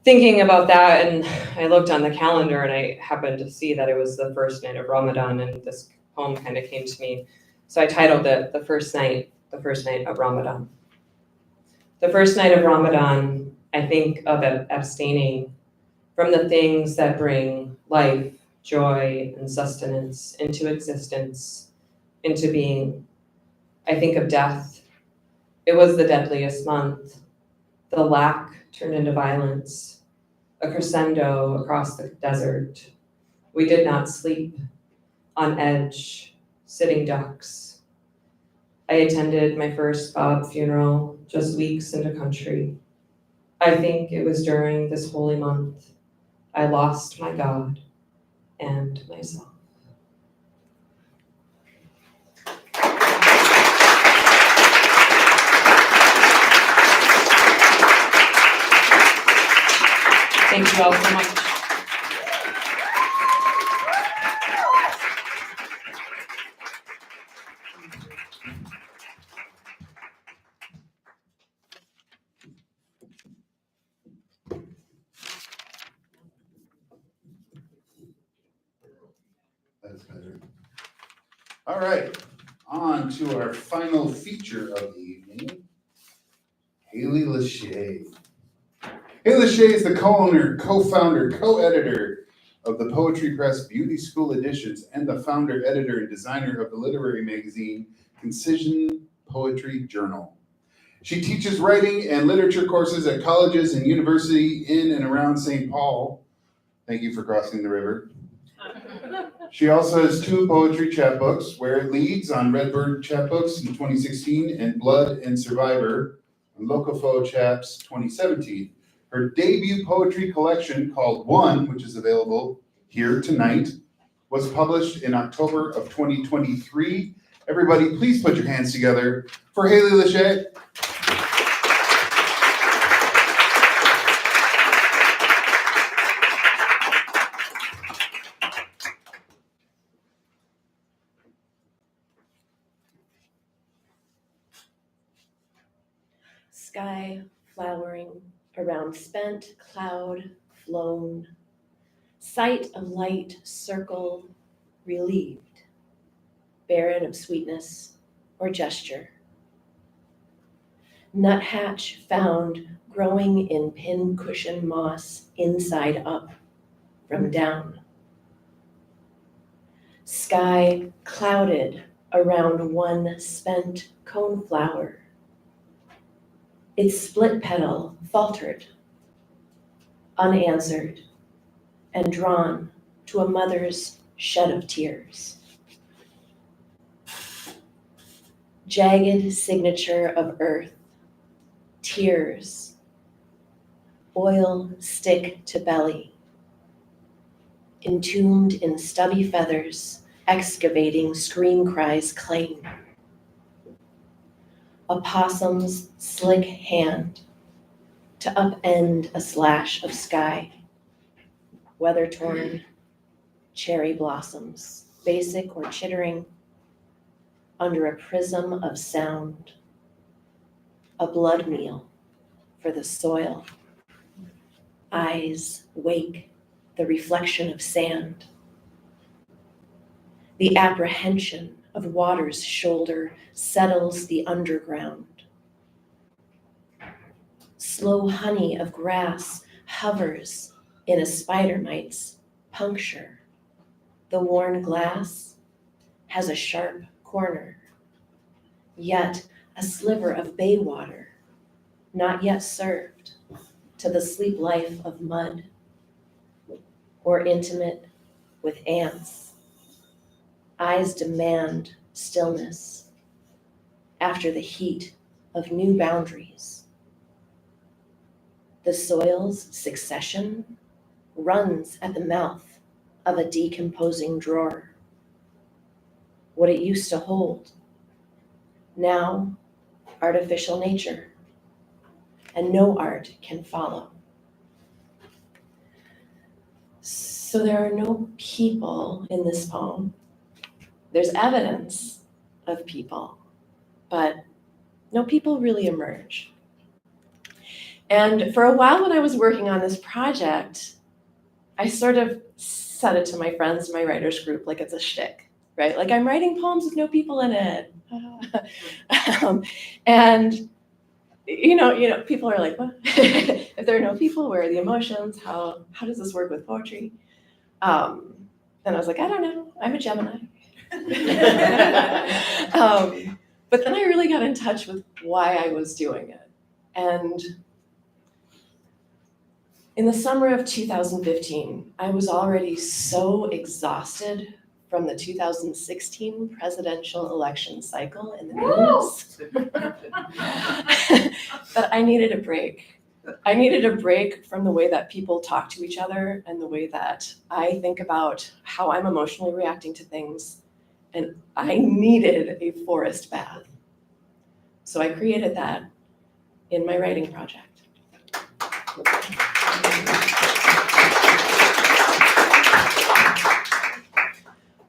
thinking about that, and I looked on the calendar and I happened to see that it was the first night of Ramadan, and this poem kind of came to me. So I titled it The First Night of Ramadan. The first night of Ramadan, I think of abstaining from the things that bring life, joy, and sustenance into existence, into being. I think of death. It was the deadliest month. The lack turned into violence, a crescendo across the desert. We did not sleep, on edge, sitting ducks. I attended my first Bob funeral just weeks into country. I think it was during this holy month I lost my God and myself. Thank you all so much. That's better. All right, on to our final feature of the evening, Haley Lasche. Haley Lasche is the co-owner, co-founder, co-editor of the Poetry Press Beauty School Editions and the founder, editor, and designer of the literary magazine Concision Poetry Journal. She teaches writing and literature courses at colleges and university in and around St. Paul. Thank you for crossing the river. She also has 2 poetry chapbooks, Where It Leads on Redbird Chapbooks in 2016 and Blood and Survivor on Locofo Chaps 2017. Her debut poetry collection called One, which is available here tonight, was published in October of 2023. Everybody, please put your hands together for Haley Lasche. Sky flowering around spent cloud flown, sight of light circle relieved, barren of sweetness or gesture. Nuthatch found growing in pincushion moss inside up from down. Sky clouded around one spent coneflower. Its split petal faltered, unanswered, and drawn to a mother's shed of tears. Jagged signature of earth, tears, oil stick to belly, entombed in stubby feathers, excavating scream cries claim. A possum's slick hand to upend a slash of sky, weather-torn cherry blossoms, basic or chittering, under a prism of sound, a blood meal for the soil. Eyes wake the reflection of sand. The apprehension of water's shoulder settles the underground. Slow honey of grass hovers in a spider mite's puncture. The worn glass has a sharp corner, yet a sliver of bay water, not yet served to the sleep life of mud, or intimate with ants. Eyes demand stillness after the heat of new boundaries. The soil's succession runs at the mouth of a decomposing drawer. What it used to hold, now artificial nature, and no art can follow. So there are no people in this poem. There's evidence of people, but no people really emerge. And for a while when I was working on this project, I sort of said it to my friends in my writers group like it's a shtick, right? Like I'm writing poems with no people in it. And you know, people are like, what? If there are no people, where are the emotions? How does this work with poetry? And I was like, I don't know, I'm a Gemini. But then I really got in touch with why I was doing it. And in the summer of 2015, I was already so exhausted from the 2016 presidential election cycle in the news that I needed a break. I needed a break from the way that people talk to each other and the way that I think about how I'm emotionally reacting to things. And I needed a forest bath. So I created that in my writing project.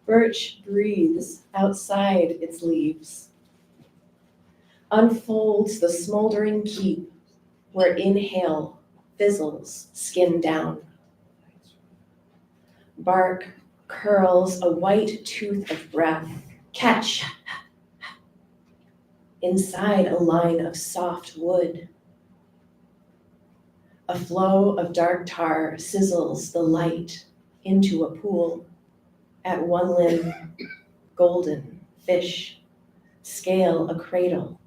Birch breathes outside its leaves, unfolds the smoldering keep where inhale fizzles skin down. Bark curls a white tooth of breath, catch, inside a line of soft wood. A flow of dark tar sizzles the light into a pool. At one limb, golden fish scale a cradle,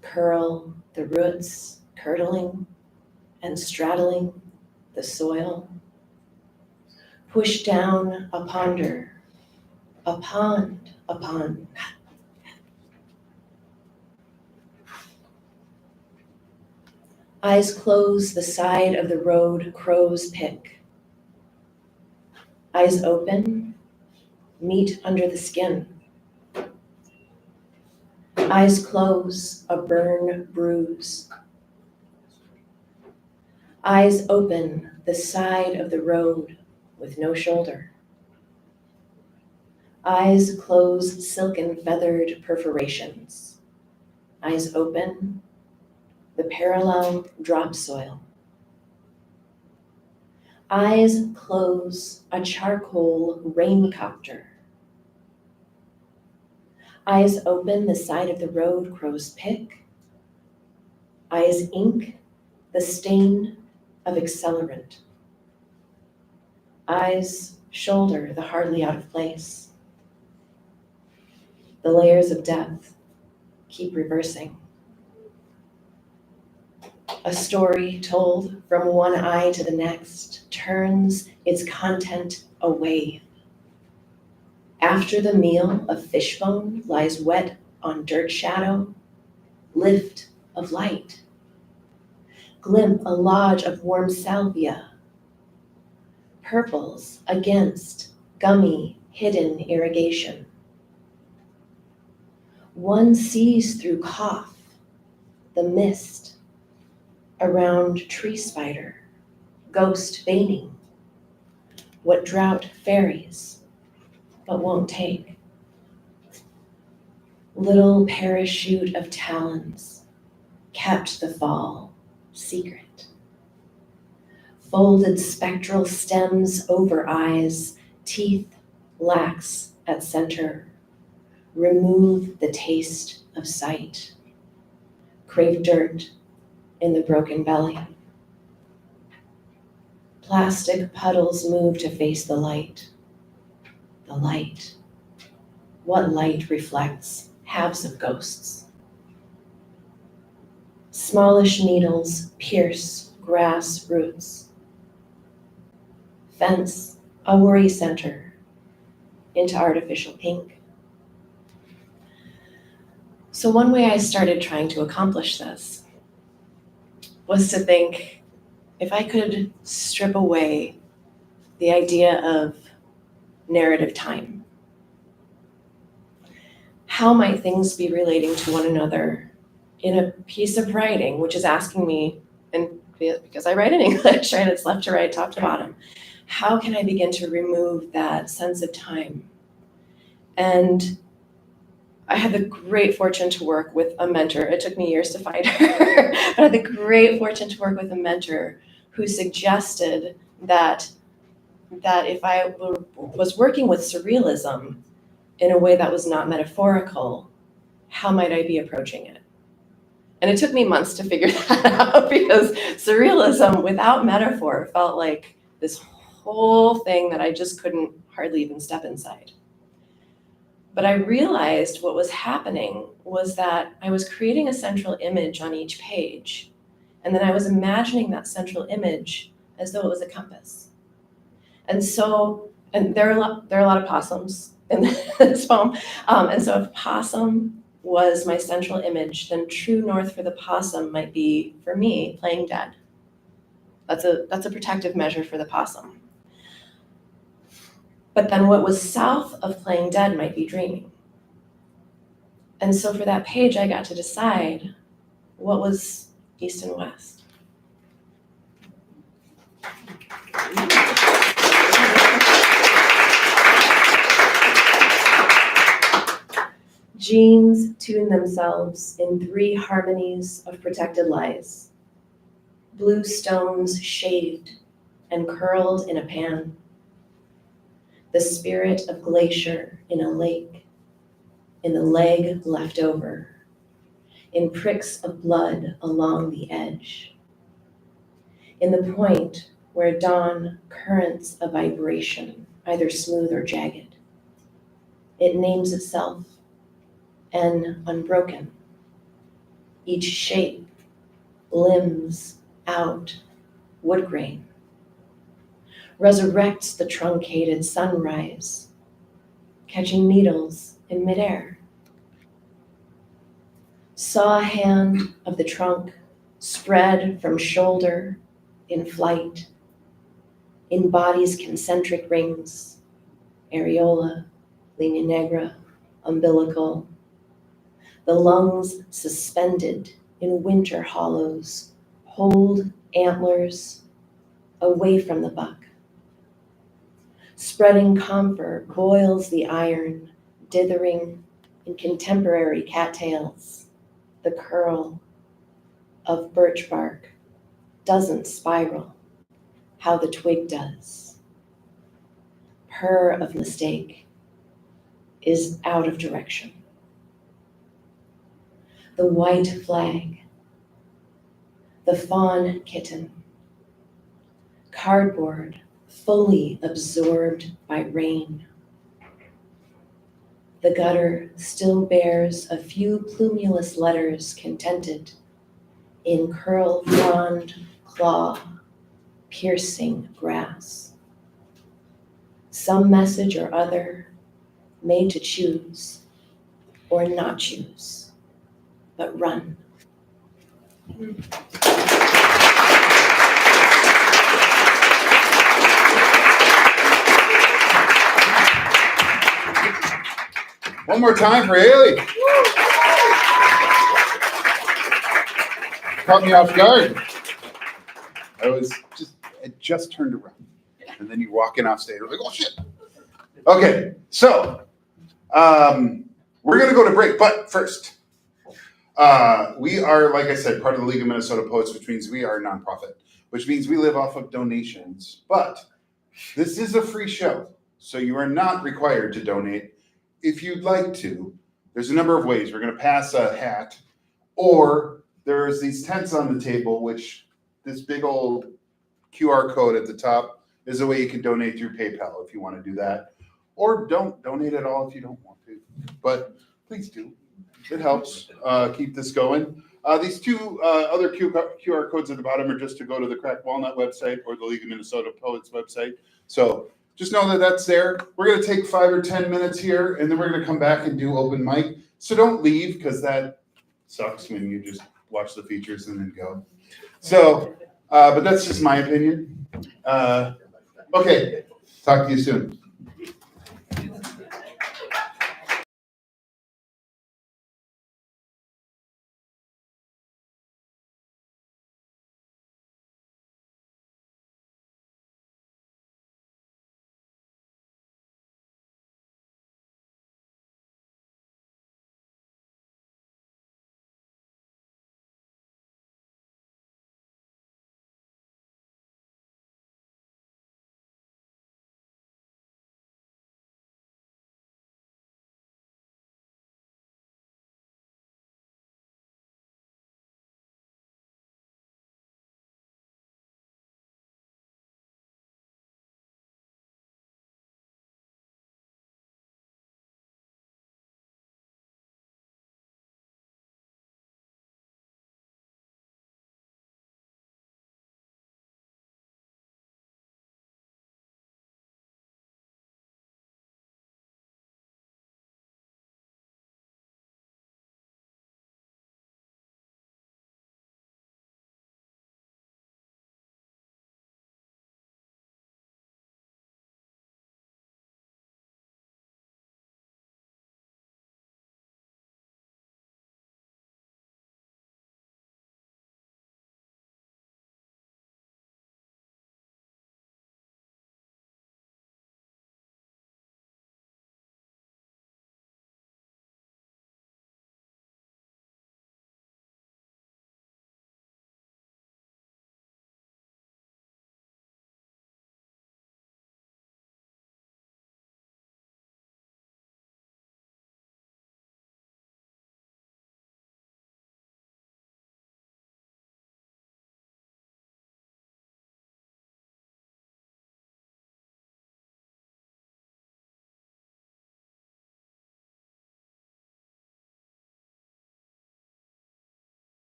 curl the roots, curdling and straddling the soil. Push down a ponder, a pond upon. Eyes close the side of the road crows pick. Eyes open, meat under the skin. Eyes close, a burn bruise. Eyes open, the side of the road with no shoulder. Eyes close, silken feathered perforations. Eyes open, the parallel drop soil. Eyes close, a charcoal raincopter. Eyes open, the side of the road crows pick. Eyes ink, the stain of accelerant. Eyes shoulder, the hardly out of place. The layers of depth keep reversing. A story told from one eye to the next turns its content away. After the meal of fishbone lies wet on dirt shadow, lift of light. Glimp a lodge of warm salvia. Purples against gummy hidden irrigation. One sees through cough, the mist around tree spider, ghost veining, what drought fairies, but won't take. Little parachute of talons kept the fall secret. Folded spectral stems over eyes, teeth lax at center. Remove the taste of sight. Crave dirt in the broken belly. Plastic puddles move to face the light. The light. What light reflects halves of ghosts? Smallish needles pierce grass roots. Fence a worry center into artificial pink. So one way I started trying to accomplish this was to think, if I could strip away the idea of narrative time, how might things be relating to one another in a piece of writing, which is asking me, and because I write in English, right, it's left to right, top to bottom, how can I begin to remove that sense of time? And I had the great fortune to work with a mentor. It took me years to find her, but I had the great fortune to work with a mentor who suggested that if I was working with surrealism in a way that was not metaphorical, how might I be approaching it? And it took me months to figure that out, because surrealism without metaphor felt like this whole thing that I just couldn't hardly even step inside. But I realized what was happening was that I was creating a central image on each page, and then I was imagining that central image as though it was a compass. And so, and there are a lot of possums in this poem, and so if possum was my central image, then true north for the possum might be, for me, playing dead. That's a protective measure for the possum. But then what was south of playing dead might be dreaming. And so for that page, I got to decide what was east and west. Genes tune themselves in 3 harmonies of protected lies. Blue stones shaved and curled in a pan. The spirit of glacier in a lake, in the leg left over, in pricks of blood along the edge, in the point where dawn currents a vibration, either smooth or jagged. It names itself an unbroken. Each shape, limbs out, wood grain, resurrects the truncated sunrise, catching needles in midair. Saw hand of the trunk spread from shoulder in flight, in body's concentric rings, areola, linea negra, umbilical, the lungs suspended in winter hollows, hold antlers away from the buck. Spreading comfort boils the iron, dithering in contemporary cattails, the curl, of birch bark doesn't spiral how the twig does. Purr of mistake is out of direction. The white flag, the fawn kitten, cardboard fully absorbed by rain. The gutter still bears a few plumulous letters contented in curl frond claw, piercing grass. Some message or other made to choose or not choose, but run. One more time for Haley. Caught me off guard. I just turned around. And then you walk in off stage, like, oh shit. Okay, so we're gonna go to break, but first, we are, like I said, part of the League of Minnesota Poets, which means we are a nonprofit, which means we live off of donations. But this is a free show, so you are not required to donate. If you'd like to, there's a number of ways. We're gonna pass a hat, or there's these tents on the table, which this big old QR code at the top is a way you can donate through PayPal if you want to do that. Or don't donate at all if you don't want to. But please do. It helps keep this going. These two other QR codes at the bottom are just to go to the Cracked Walnut website or the League of Minnesota Poets website. So just know that that's there. We're going to take 5 or 10 minutes here, and then we're going to come back and do open mic. So don't leave, because that sucks when you just watch the features and then go. So, but that's just my opinion. Okay, talk to you soon.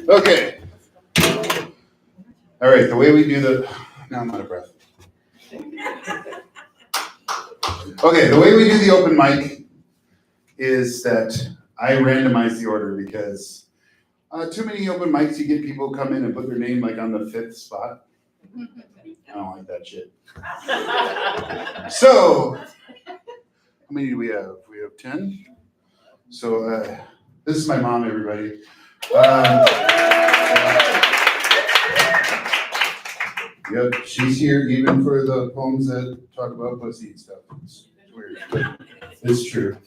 Okay. All right, the way we do now I'm out of breath. Okay, the way we do the open mic is that I randomize the order because too many open mics, you get people come in and put their name like on the 5th spot. I don't like that shit. So, how many do we have? We have 10. So, this is my mom, everybody. Yep, she's here even for the poems that talk about pussy and stuff. It's weird, but it's true.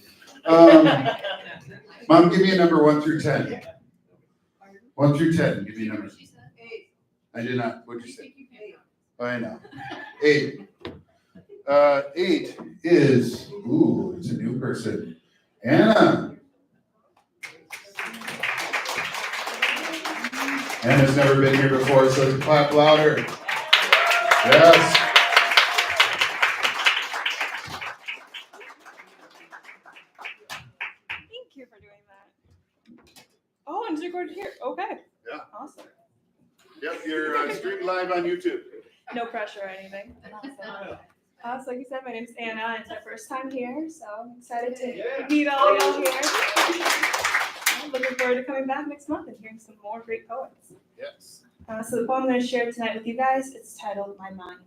Mom, give me a number 1 through 10. 1 through 10, give me a number. I did not. What'd you say? Oh, I know. 8. 8 is, it's a new person. Anna. Anna's never been here before, so let's clap louder. Yes. Thank you for doing that. Oh, and it's recorded here. Okay. Yeah. Awesome. Yep, you're streamed live on YouTube. No pressure or anything. Awesome. So like you said, my name's Anna, and it's my first time here, so I'm excited to meet all y'all here. I'm looking forward to coming back next month and hearing some more great poets. Yes. So the poem I'm going to share tonight with you guys, it's titled My Mind.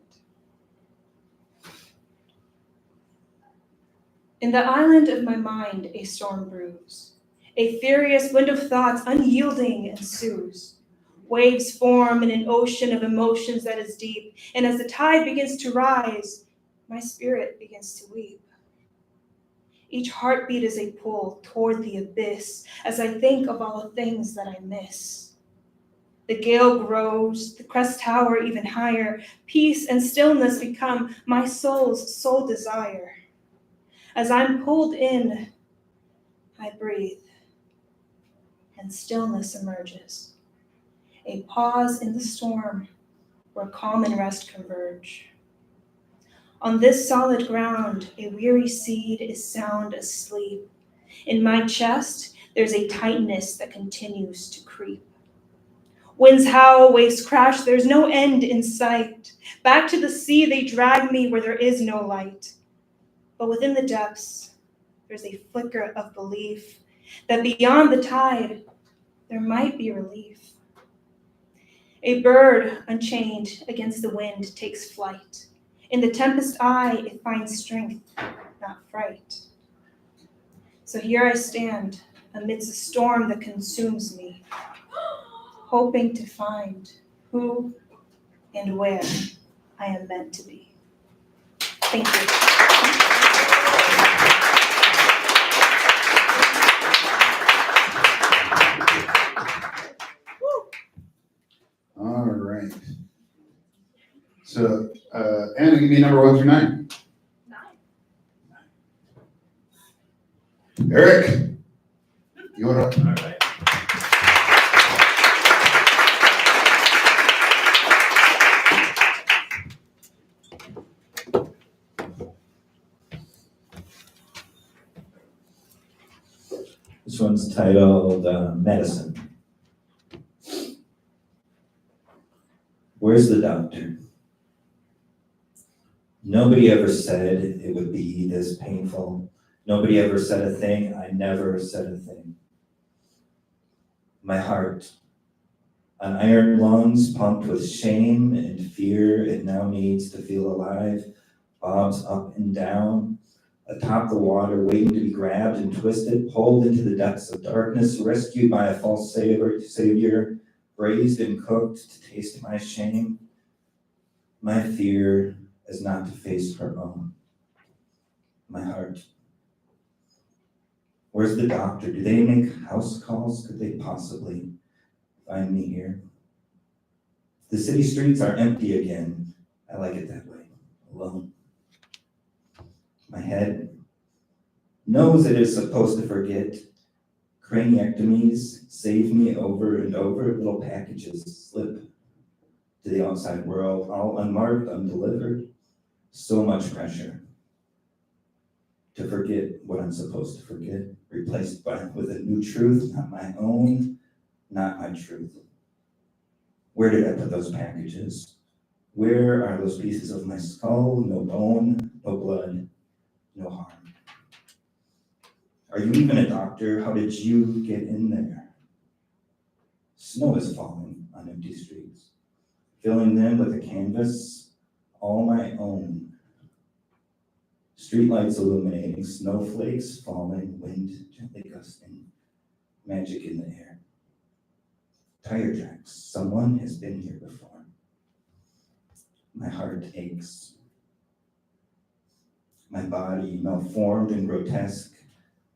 In the island of my mind, a storm brews. A furious wind of thoughts unyielding ensues. Waves form in an ocean of emotions that is deep, and as the tide begins to rise, my spirit begins to weep. Each heartbeat is a pull toward the abyss as I think of all the things that I miss. The gale grows, the crest tower even higher. Peace and stillness become my soul's sole desire. As I'm pulled in, I breathe, and stillness emerges. A pause in the storm where calm and rest converge. On this solid ground, a weary seed is sound asleep. In my chest, there's a tightness that continues to creep. Winds howl, waves crash, there's no end in sight. Back to the sea they drag me where there is no light. But within the depths, there's a flicker of belief that beyond the tide, there might be relief. A bird unchained against the wind takes flight. In the tempest eye, it finds strength, not fright. So here I stand amidst a storm that consumes me, hoping to find who and where I am meant to be. Thank you. All right. So, Anna, give me number 1 through 9. 9. Eric, you're up. All right. This one's titled Medicine. Where's the doctor? Nobody ever said it would be this painful. Nobody ever said a thing. I never said a thing. My heart, on iron lungs pumped with shame and fear, it now needs to feel alive, bobs up and down, atop the water, waiting to be grabbed and twisted, pulled into the depths of darkness, rescued by a false savior, braised and cooked to taste my shame. My fear is not to face her own. My heart. Where's the doctor? Do they make house calls? Could they possibly find me here? The city streets are empty again. I like it that way, alone. My head knows it is supposed to forget. Craniectomies save me over and over. Little packages slip to the outside world, all unmarked, undelivered. So much pressure to forget what I'm supposed to forget, replaced with a new truth, not my own. not my truth. Where did I put those packages? Where are those pieces of my skull? No bone, no blood, no harm. Are you even a doctor? How did you get in there? Snow is falling on empty streets, filling them with a canvas all my own. Streetlights illuminating, snowflakes falling, wind gently gusting, magic in the air. Tire tracks, someone has been here before. My heart aches. My body malformed and grotesque.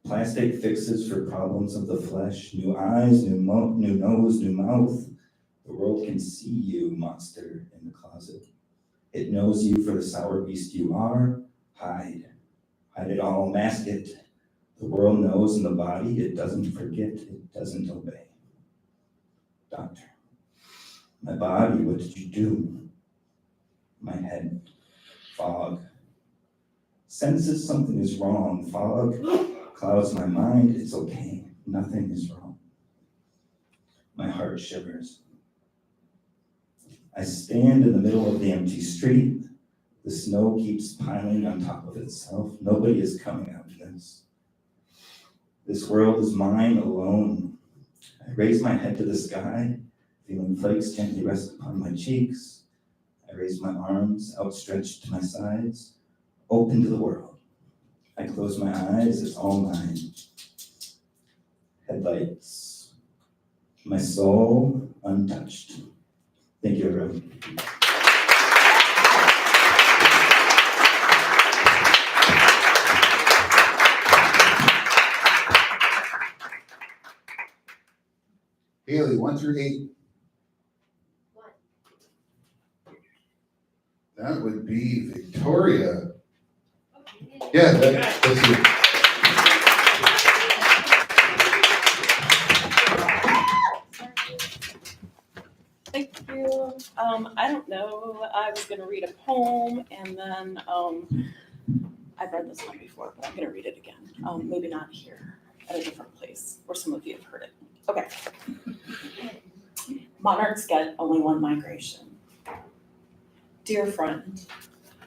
Plastic fixes for problems of the flesh. New eyes, new nose, new mouth. The world can see you, monster in the closet. It knows you for the sour beast you are. Hide. Hide it all, mask it. The world knows in the body, it doesn't forget, it doesn't obey. Doctor, my body, what did you do? My head, fog. Senses something is wrong. Fog clouds my mind, it's okay, nothing is wrong. My heart shivers. I stand in the middle of the empty street. The snow keeps piling on top of itself. Nobody is coming out of this. This world is mine alone. I raise my head to the sky, feeling flakes gently rest upon my cheeks. I raise my arms outstretched to my sides, open to the world. I close my eyes, it's all mine. Headlights, my soul untouched. Thank you, everyone. Haley, 1 through 8. That would be Victoria. Yeah, that's you. Thank you. I don't know, I was gonna read a poem and then, I've read this one before, but I'm gonna read it again. Maybe not here, at a different place where some of you have heard it. Okay. Monarchs get only one migration. Dear friend,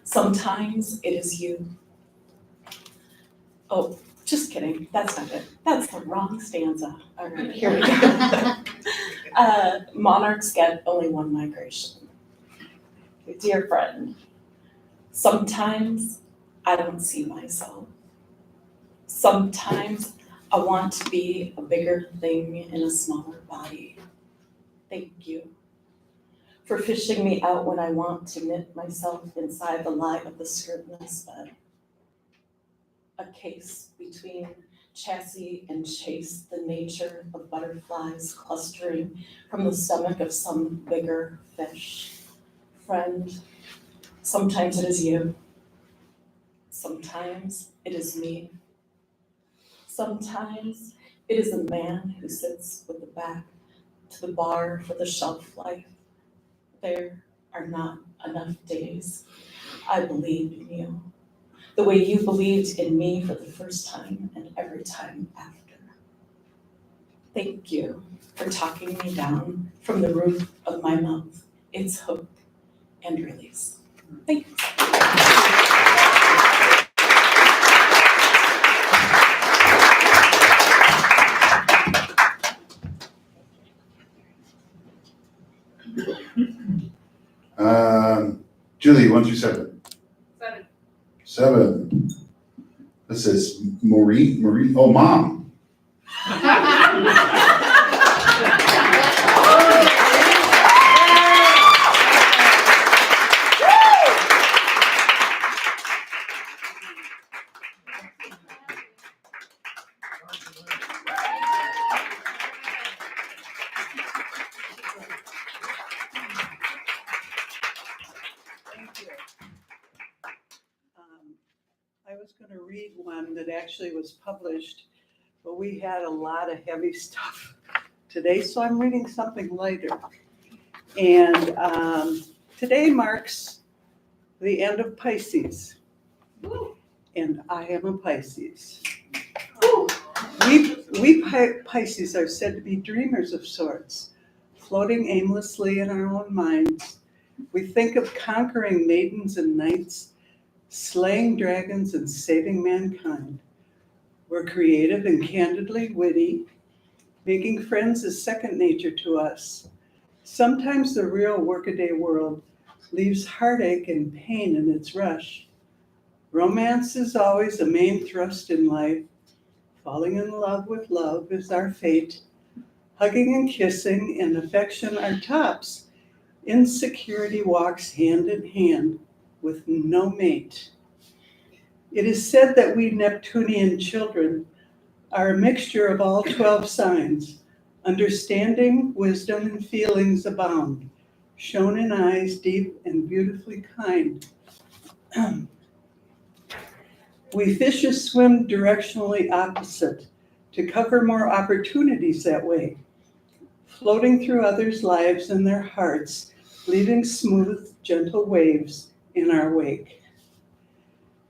sometimes it is you. Oh, just kidding, that's not it. That's the wrong stanza. All right, here we go. Monarchs get only one migration. Dear friend, sometimes I don't see myself. Sometimes I want to be a bigger thing in a smaller body. Thank you for fishing me out when I want to knit myself inside the lie of the skirtless bed. A case between chassis and chase, the nature of butterflies clustering from the stomach of some bigger fish. Friend, sometimes it is you. Sometimes it is me. Sometimes it is a man who sits with the back to the bar for the shelf life. There are not enough days. I believed in you, the way you believed in me for the first time and every time after. Thank you for talking me down from the roof of my mouth, its hook and release. Thank you. Julie, 1 through 7. 7. 7. This is Marie, oh, Mom. I was going to read one that actually was published, but we had a lot of heavy stuff today, so I'm reading something lighter. And today marks the end of Pisces, and I am a Pisces. We Pisces are said to be dreamers of sorts, floating aimlessly in our own minds. We think of conquering maidens and knights, slaying dragons and saving mankind. We're creative and candidly witty. Making friends is second nature to us. Sometimes the real workaday world leaves heartache and pain in its rush. Romance is always a main thrust in life. Falling in love with love is our fate. Hugging and kissing and affection are tops. Insecurity walks hand in hand with no mate. It is said that we Neptunian children are a mixture of all 12 signs. Understanding, wisdom, and feelings abound, shown in eyes deep and beautifully kind. We fishes swim directionally opposite to cover more opportunities that way, floating through others' lives and their hearts, leaving smooth, gentle waves in our wake.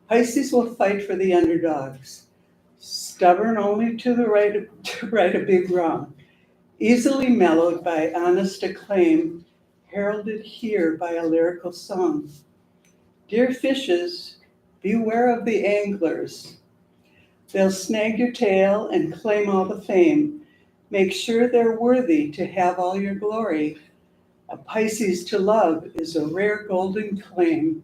Pisces will fight for the underdogs, stubborn only to right a big wrong, easily mellowed by honest acclaim, heralded here by a lyrical song. Dear fishes, beware of the anglers. They'll snag your tail and claim all the fame. Make sure they're worthy to have all your glory. A Pisces to love is a rare golden claim.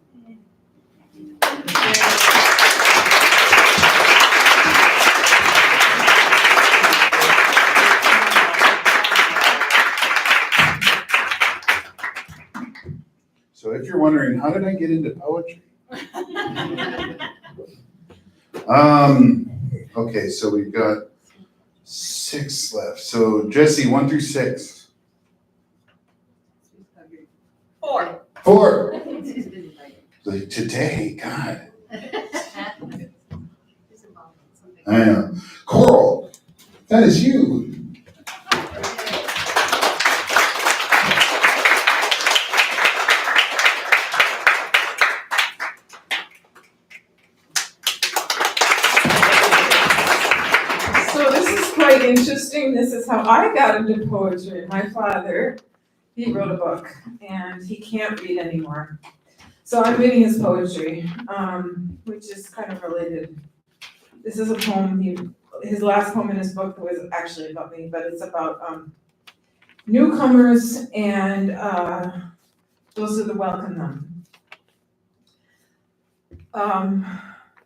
So if you're wondering, how did I get into poetry? Okay, so we've got 6 left. So Jessi, 1 through 6. 4. 4. Like today, God. I know. Coral, that is you. Quite interesting. This is how I got into poetry. My father, he wrote a book and he can't read anymore. So I'm reading his poetry, which is kind of related. This is a poem, his last poem in his book was actually about me, but it's about newcomers and those are the welcome them.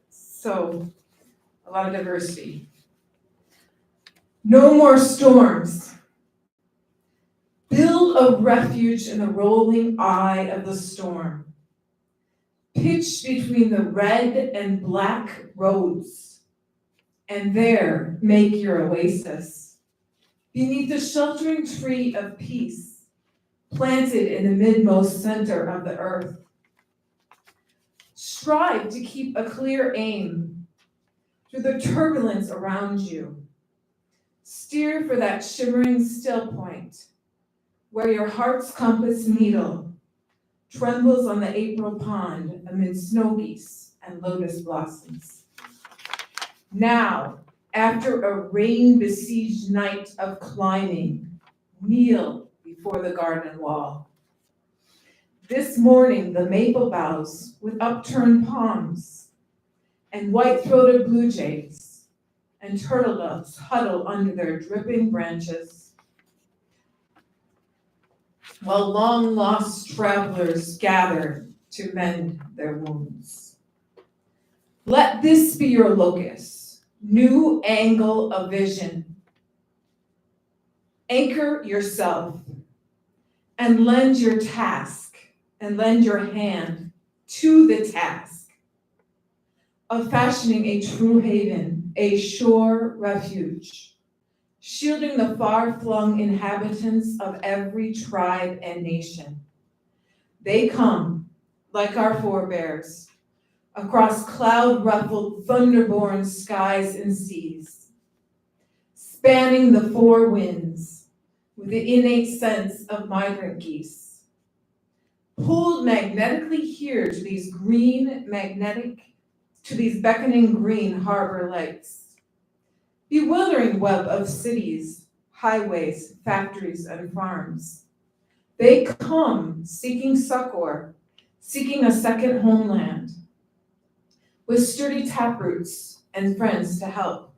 So a lot of diversity. No more storms. Build a refuge in the rolling eye of the storm. Pitch between the red and black roads, and there make your oasis. Beneath the sheltering tree of peace, planted in the midmost center of the earth. Strive to keep a clear aim through the turbulence around you. Steer for that shimmering still point where your heart's compass needle trembles on the April pond amid snow geese and lotus blossoms. Now, after a rain-besieged night of climbing, kneel before the garden wall. This morning, the maple boughs with upturned palms and white-throated blue jays and turtle doves huddle under their dripping branches, while long-lost travelers gather to mend their wounds. Let this be your locus, new angle of vision. Anchor yourself and lend your task and lend your hand to the task of fashioning a true haven, a sure refuge, shielding the far-flung inhabitants of every tribe and nation. They come, like our forebears, across cloud-ruffled, thunder-born skies and seas, spanning the 4 winds with the innate sense of migrant geese, pulled magnetically here to these beckoning green harbor lights, bewildering web of cities, highways, factories, and farms. They come seeking succor, seeking a second homeland, with sturdy taproots and friends to help.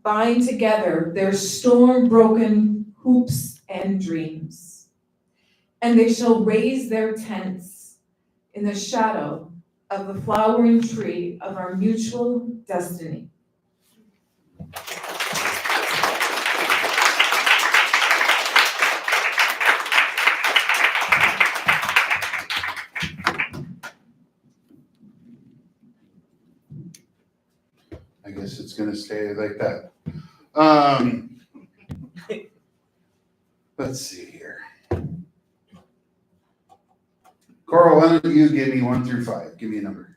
Bind together their storm-broken hoops and dreams, and they shall raise their tents in the shadow of the flowering tree of our mutual destiny. I guess it's gonna stay like that. Let's see here. Coral, why don't you give me 1 through 5? Give me a number.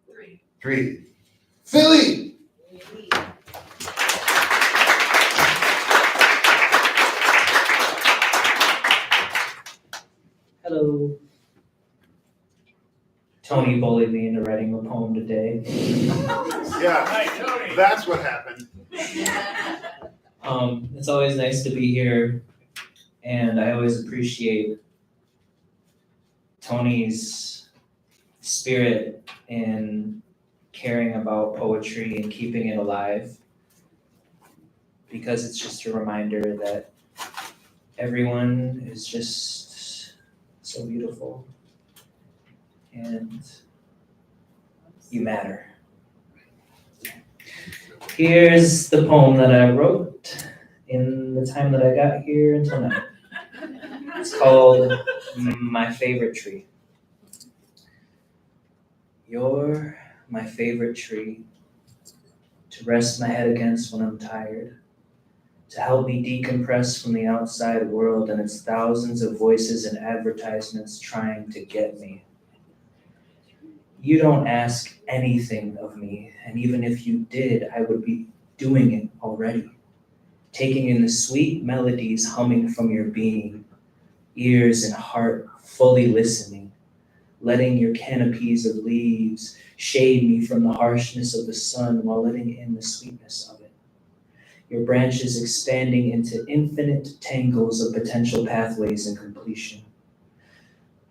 3. 3. Philly! Hello. Tony bullied me into writing a poem today. Yeah, that's what happened. It's always nice to be here, and I always appreciate Tony's spirit in caring about poetry and keeping it alive, because it's just a reminder that everyone is just so beautiful, and you matter. Here's the poem that I wrote in the time that I got here until now. It's called My Favorite Tree. You're my favorite tree, to rest my head against when I'm tired, to help me decompress from the outside world and its thousands of voices and advertisements trying to get me. You don't ask anything of me, and even if you did, I would be doing it already. Taking in the sweet melodies humming from your being, ears and heart fully listening, letting your canopies of leaves shade me from the harshness of the sun while letting in the sweetness of it. Your branches expanding into infinite tangles of potential pathways and completion.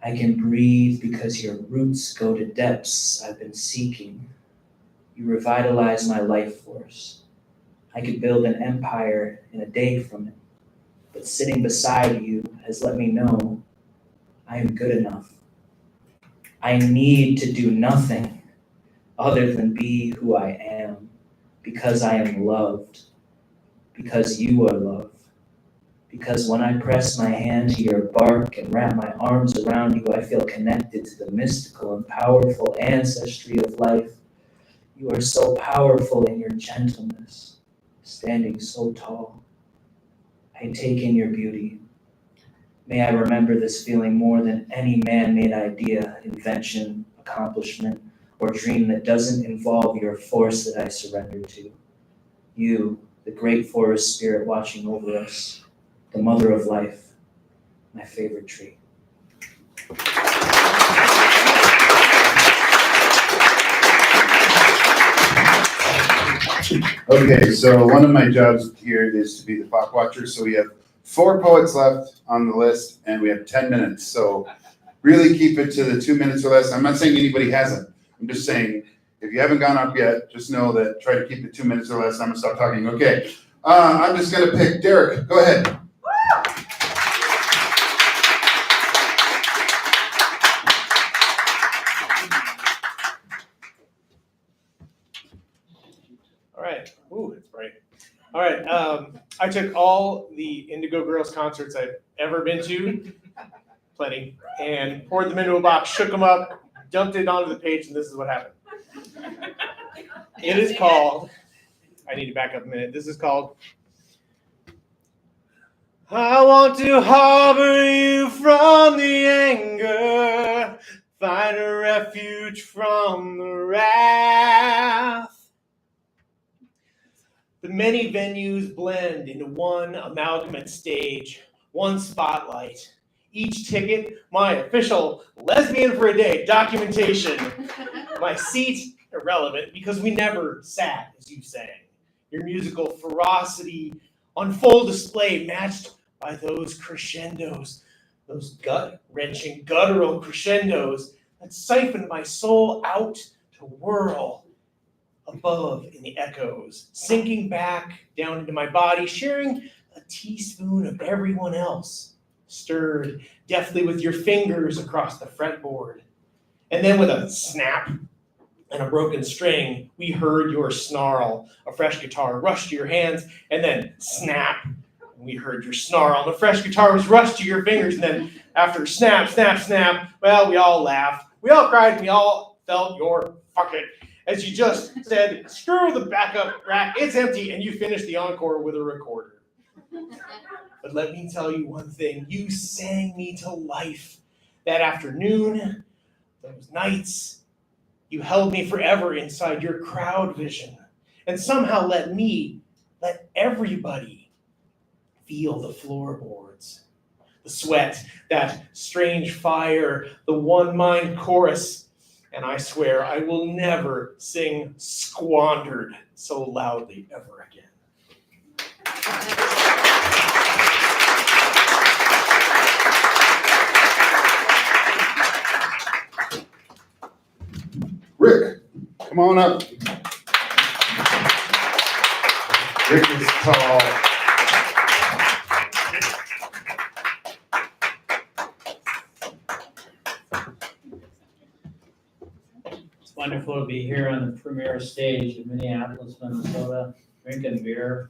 I can breathe because your roots go to depths I've been seeking. You revitalize my life force. I could build an empire in a day from it, but sitting beside you has let me know I am good enough. I need to do nothing other than be who I am, because I am loved, because you are loved. Because when I press my hand to your bark and wrap my arms around you, I feel connected to the mystical and powerful ancestry of life. You are so powerful in your gentleness, standing so tall. I take in your beauty. May I remember this feeling more than any man-made idea, invention, accomplishment, or dream that doesn't involve your force that I surrender to. You, the great forest spirit watching over us, the mother of life, my favorite tree. Okay, so one of my jobs here is to be the clock watcher. So we have 4 poets left on the list, and we have 10 minutes. So really keep it to the 2 minutes or less. I'm not saying anybody hasn't. I'm just saying if you haven't gone up yet, just know that try to keep it 2 minutes or less. I'm gonna stop talking. Okay, I'm just gonna pick Derek. Go ahead. All right. Ooh, it's bright. All right. I took all the Indigo Girls concerts I've ever been to, plenty, and poured them into a box, shook them up, dumped it onto the page, and this is what happened. It is called, I need to back up a minute. This is called, I want to harbor you from the anger, find a refuge from the wrath. The many venues blend into one amalgamate stage, one spotlight. Each ticket, my official lesbian for a day documentation. My seat, irrelevant, because we never sat as you sang. your musical ferocity on full display, matched by those crescendos, those gut-wrenching, guttural crescendos that siphoned my soul out to whirl above in the echoes, sinking back down into my body, sharing a teaspoon of everyone else, stirred deftly with your fingers across the fretboard. And then with a snap and a broken string, we heard your snarl. A fresh guitar rushed to your hands, and then snap. And we heard your snarl. And a fresh guitar was rushed to your fingers, and then after snap, snap, snap, well, we all laughed. We all cried, and we all felt your fuck it. As you just said, screw the backup rack, it's empty, and you finished the encore with a recorder. But let me tell you one thing, you sang me to life. That afternoon, those nights, you held me forever inside your crowd vision, and somehow let everybody feel the floorboards, the sweat, that strange fire, the one mind chorus. And I swear I will never sing Squandered so loudly ever again. Rick, come on up. Rick is tall. It's wonderful to be here on the premier stage in Minneapolis, Minnesota, drinking beer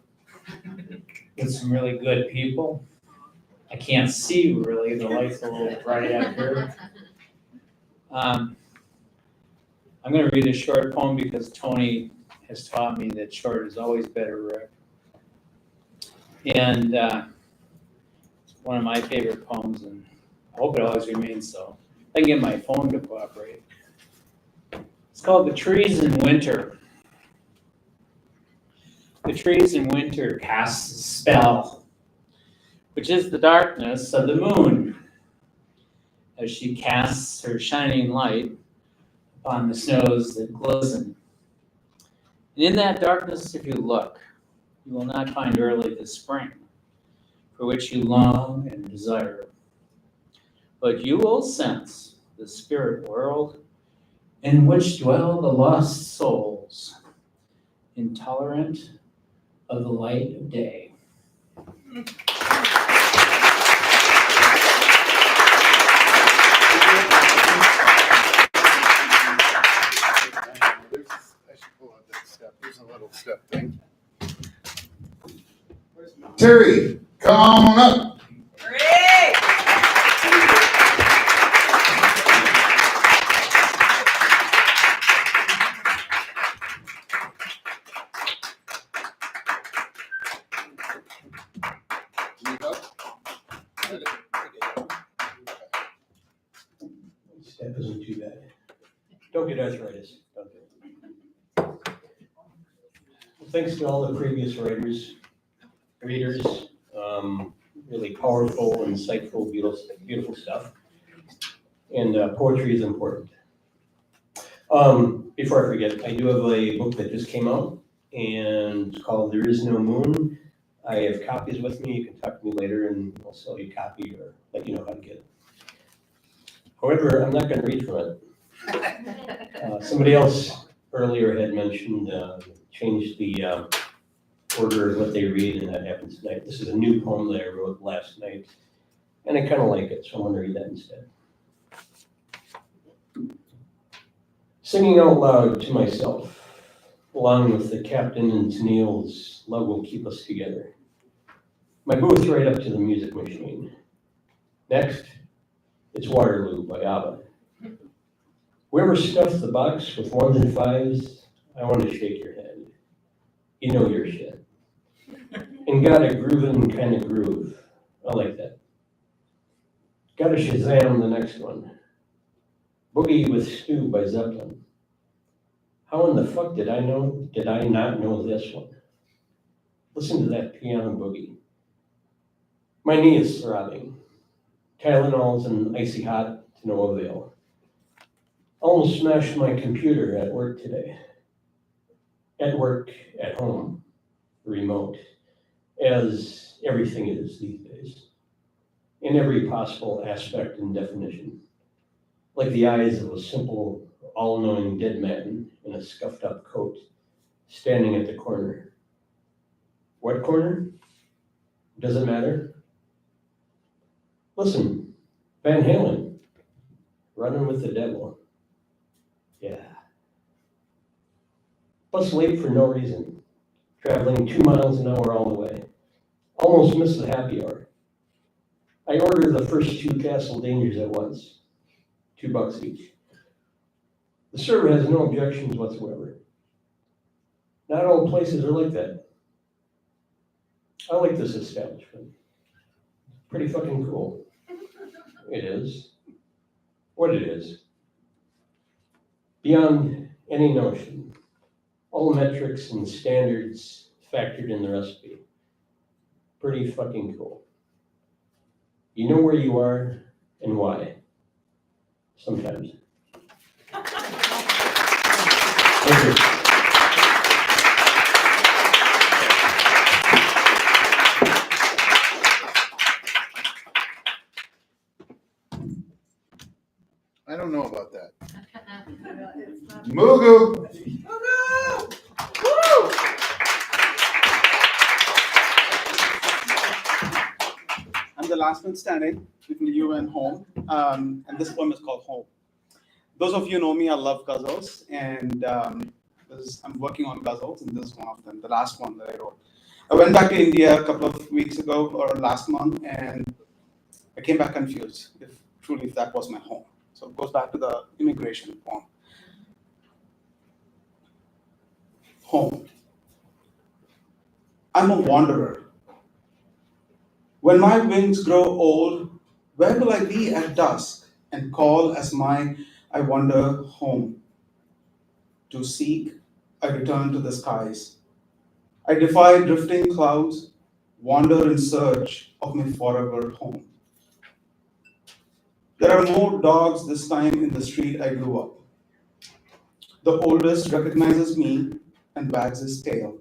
with some really good people. I can't see really, the light's a little bright out here. I'm going to read a short poem because Tony has taught me that short is always better, Rick. And it's one of my favorite poems, and I hope it always remains so. I can get my phone to cooperate. It's called The Trees in Winter. The trees in winter cast a spell, which is the darkness of the moon, as she casts her shining light upon the snows that glisten. And in that darkness, if you look, you will not find early the spring, for which you long and desire. But you will sense the spirit world in which dwell the lost souls, intolerant of the light of day. There's a little step thing. Terry, come on up. Great! Step isn't too bad. Don't get arthritis. Don't get it. Well, thanks to all the previous readers. Really powerful, insightful, beautiful stuff. And poetry is important. Before I forget, I do have a book that just came out, and it's called There Is No Moon. I have copies with me. You can talk to me later, and I'll sell you a copy or let you know how to get it. However, I'm not going to read from it. Somebody else earlier had mentioned change the order of what they read, and that happens tonight. This is a new poem that I wrote last night, and I kind of like it, so I'm going to read that instead. Singing out loud to myself, along with the captain and Tennille's Love Will Keep Us Together. My booth right up to the music machine. Next, it's Waterloo by ABBA. Whoever stuffed the box with 1s and 5s, I want to shake your head. You know your shit. And got a groovin' kind of groove. I like that. Got to Shazam the next one. Boogie with Stew by Zeppelin. How in the fuck did I not know this one? Listen to that piano boogie. My knee is throbbing. Tylenols and icy hot to no avail. Almost smashed my computer at work today. At work, at home. remote, as everything is these days, in every possible aspect and definition, like the eyes of a simple, all-knowing dead man in a scuffed-up coat, standing at the corner. What corner? Does it matter? Listen, Van Halen, running with the devil. Yeah. Bus late for no reason, traveling 2 miles an hour all the way. Almost missed the happy hour. I ordered the first 2 Castle Dangers at once, $2 each. The server has no objections whatsoever. Not all places are like that. I like this establishment. Pretty fucking cool. It is. What it is. Beyond any notion. All metrics and standards factored in the recipe. Pretty fucking cool. You know where you are and why. Sometimes. Thank you. I don't know about that. Mugu! I'm the last one standing between you and home, and this poem is called Home. Those of you know me, I love ghazals, and I'm working on ghazals, and this is one of them, the last one that I wrote. I went back to India a couple of weeks ago, or last month, and I came back confused, if that was my home. So it goes back to the immigration poem. Home. I'm a wanderer. When my wings grow old, where will I be at dusk and call as I wander home? To seek, I return to the skies. I defy drifting clouds, wander in search of my forever home. There are more dogs this time in the street I grew up. The oldest recognizes me and wags his tail.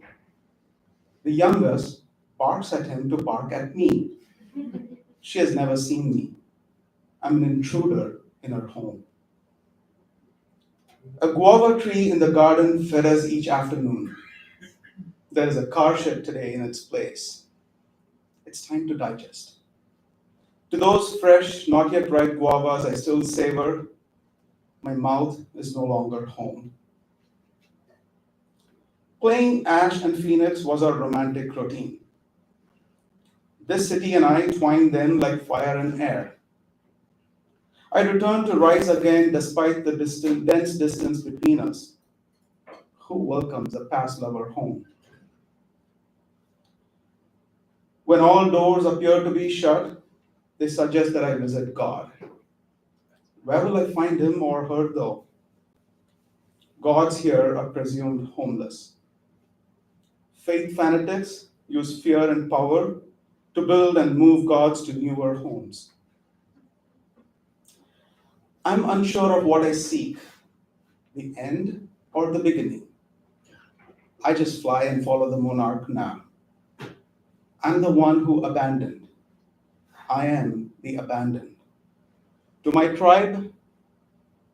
The youngest barks at him to bark at me. She has never seen me. I'm an intruder in her home. A guava tree in the garden fed us each afternoon. There is a car shed today in its place. It's time to digest. To those fresh, not yet ripe guavas I still savor, my mouth is no longer home. Playing Ash and Phoenix was our romantic routine. This city and I twined then like fire and air. I returned to rise again despite the dense distance between us. Who welcomes a past lover home? When all doors appear to be shut, they suggest that I visit God. Where will I find him or her though? Gods here are presumed homeless. Faith fanatics use fear and power to build and move gods to newer homes. I'm unsure of what I seek, the end or the beginning. I just fly and follow the monarch now. I'm the one who abandoned. I am the abandoned. To my tribe,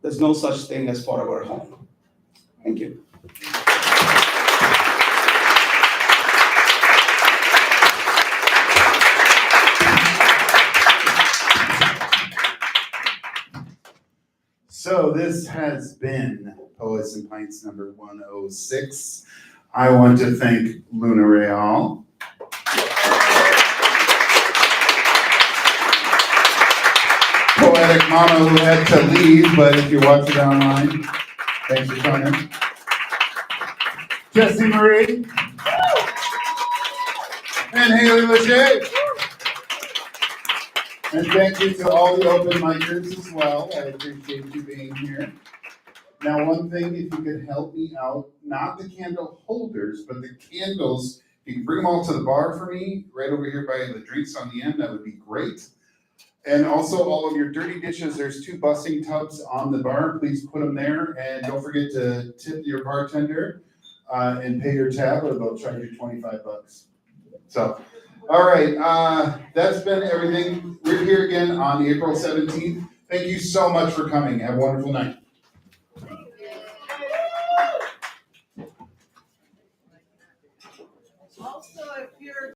there's no such thing as forever home. Thank you. So this has been Poets and Pints number 106. I want to thank Luna Rey Hall. Poetic Mama, who had to leave, but if you're watching online, thanks for coming. Jessi Marie. And Haley Lasche. And thank you to all the open micers as well. I appreciate you being here. Now, one thing, if you could help me out, not the candle holders, but the candles, if you can bring them all to the bar for me, right over here by the drinks on the end, that would be great. And also all of your dirty dishes, there's 2 busing tubs on the bar. Please put them there. And don't forget to tip your bartender. and pay your tab, or they'll charge you $25. So, all right, that's been everything. We're here again on April 17th. Thank you so much for coming. Have a wonderful night. Also, if you're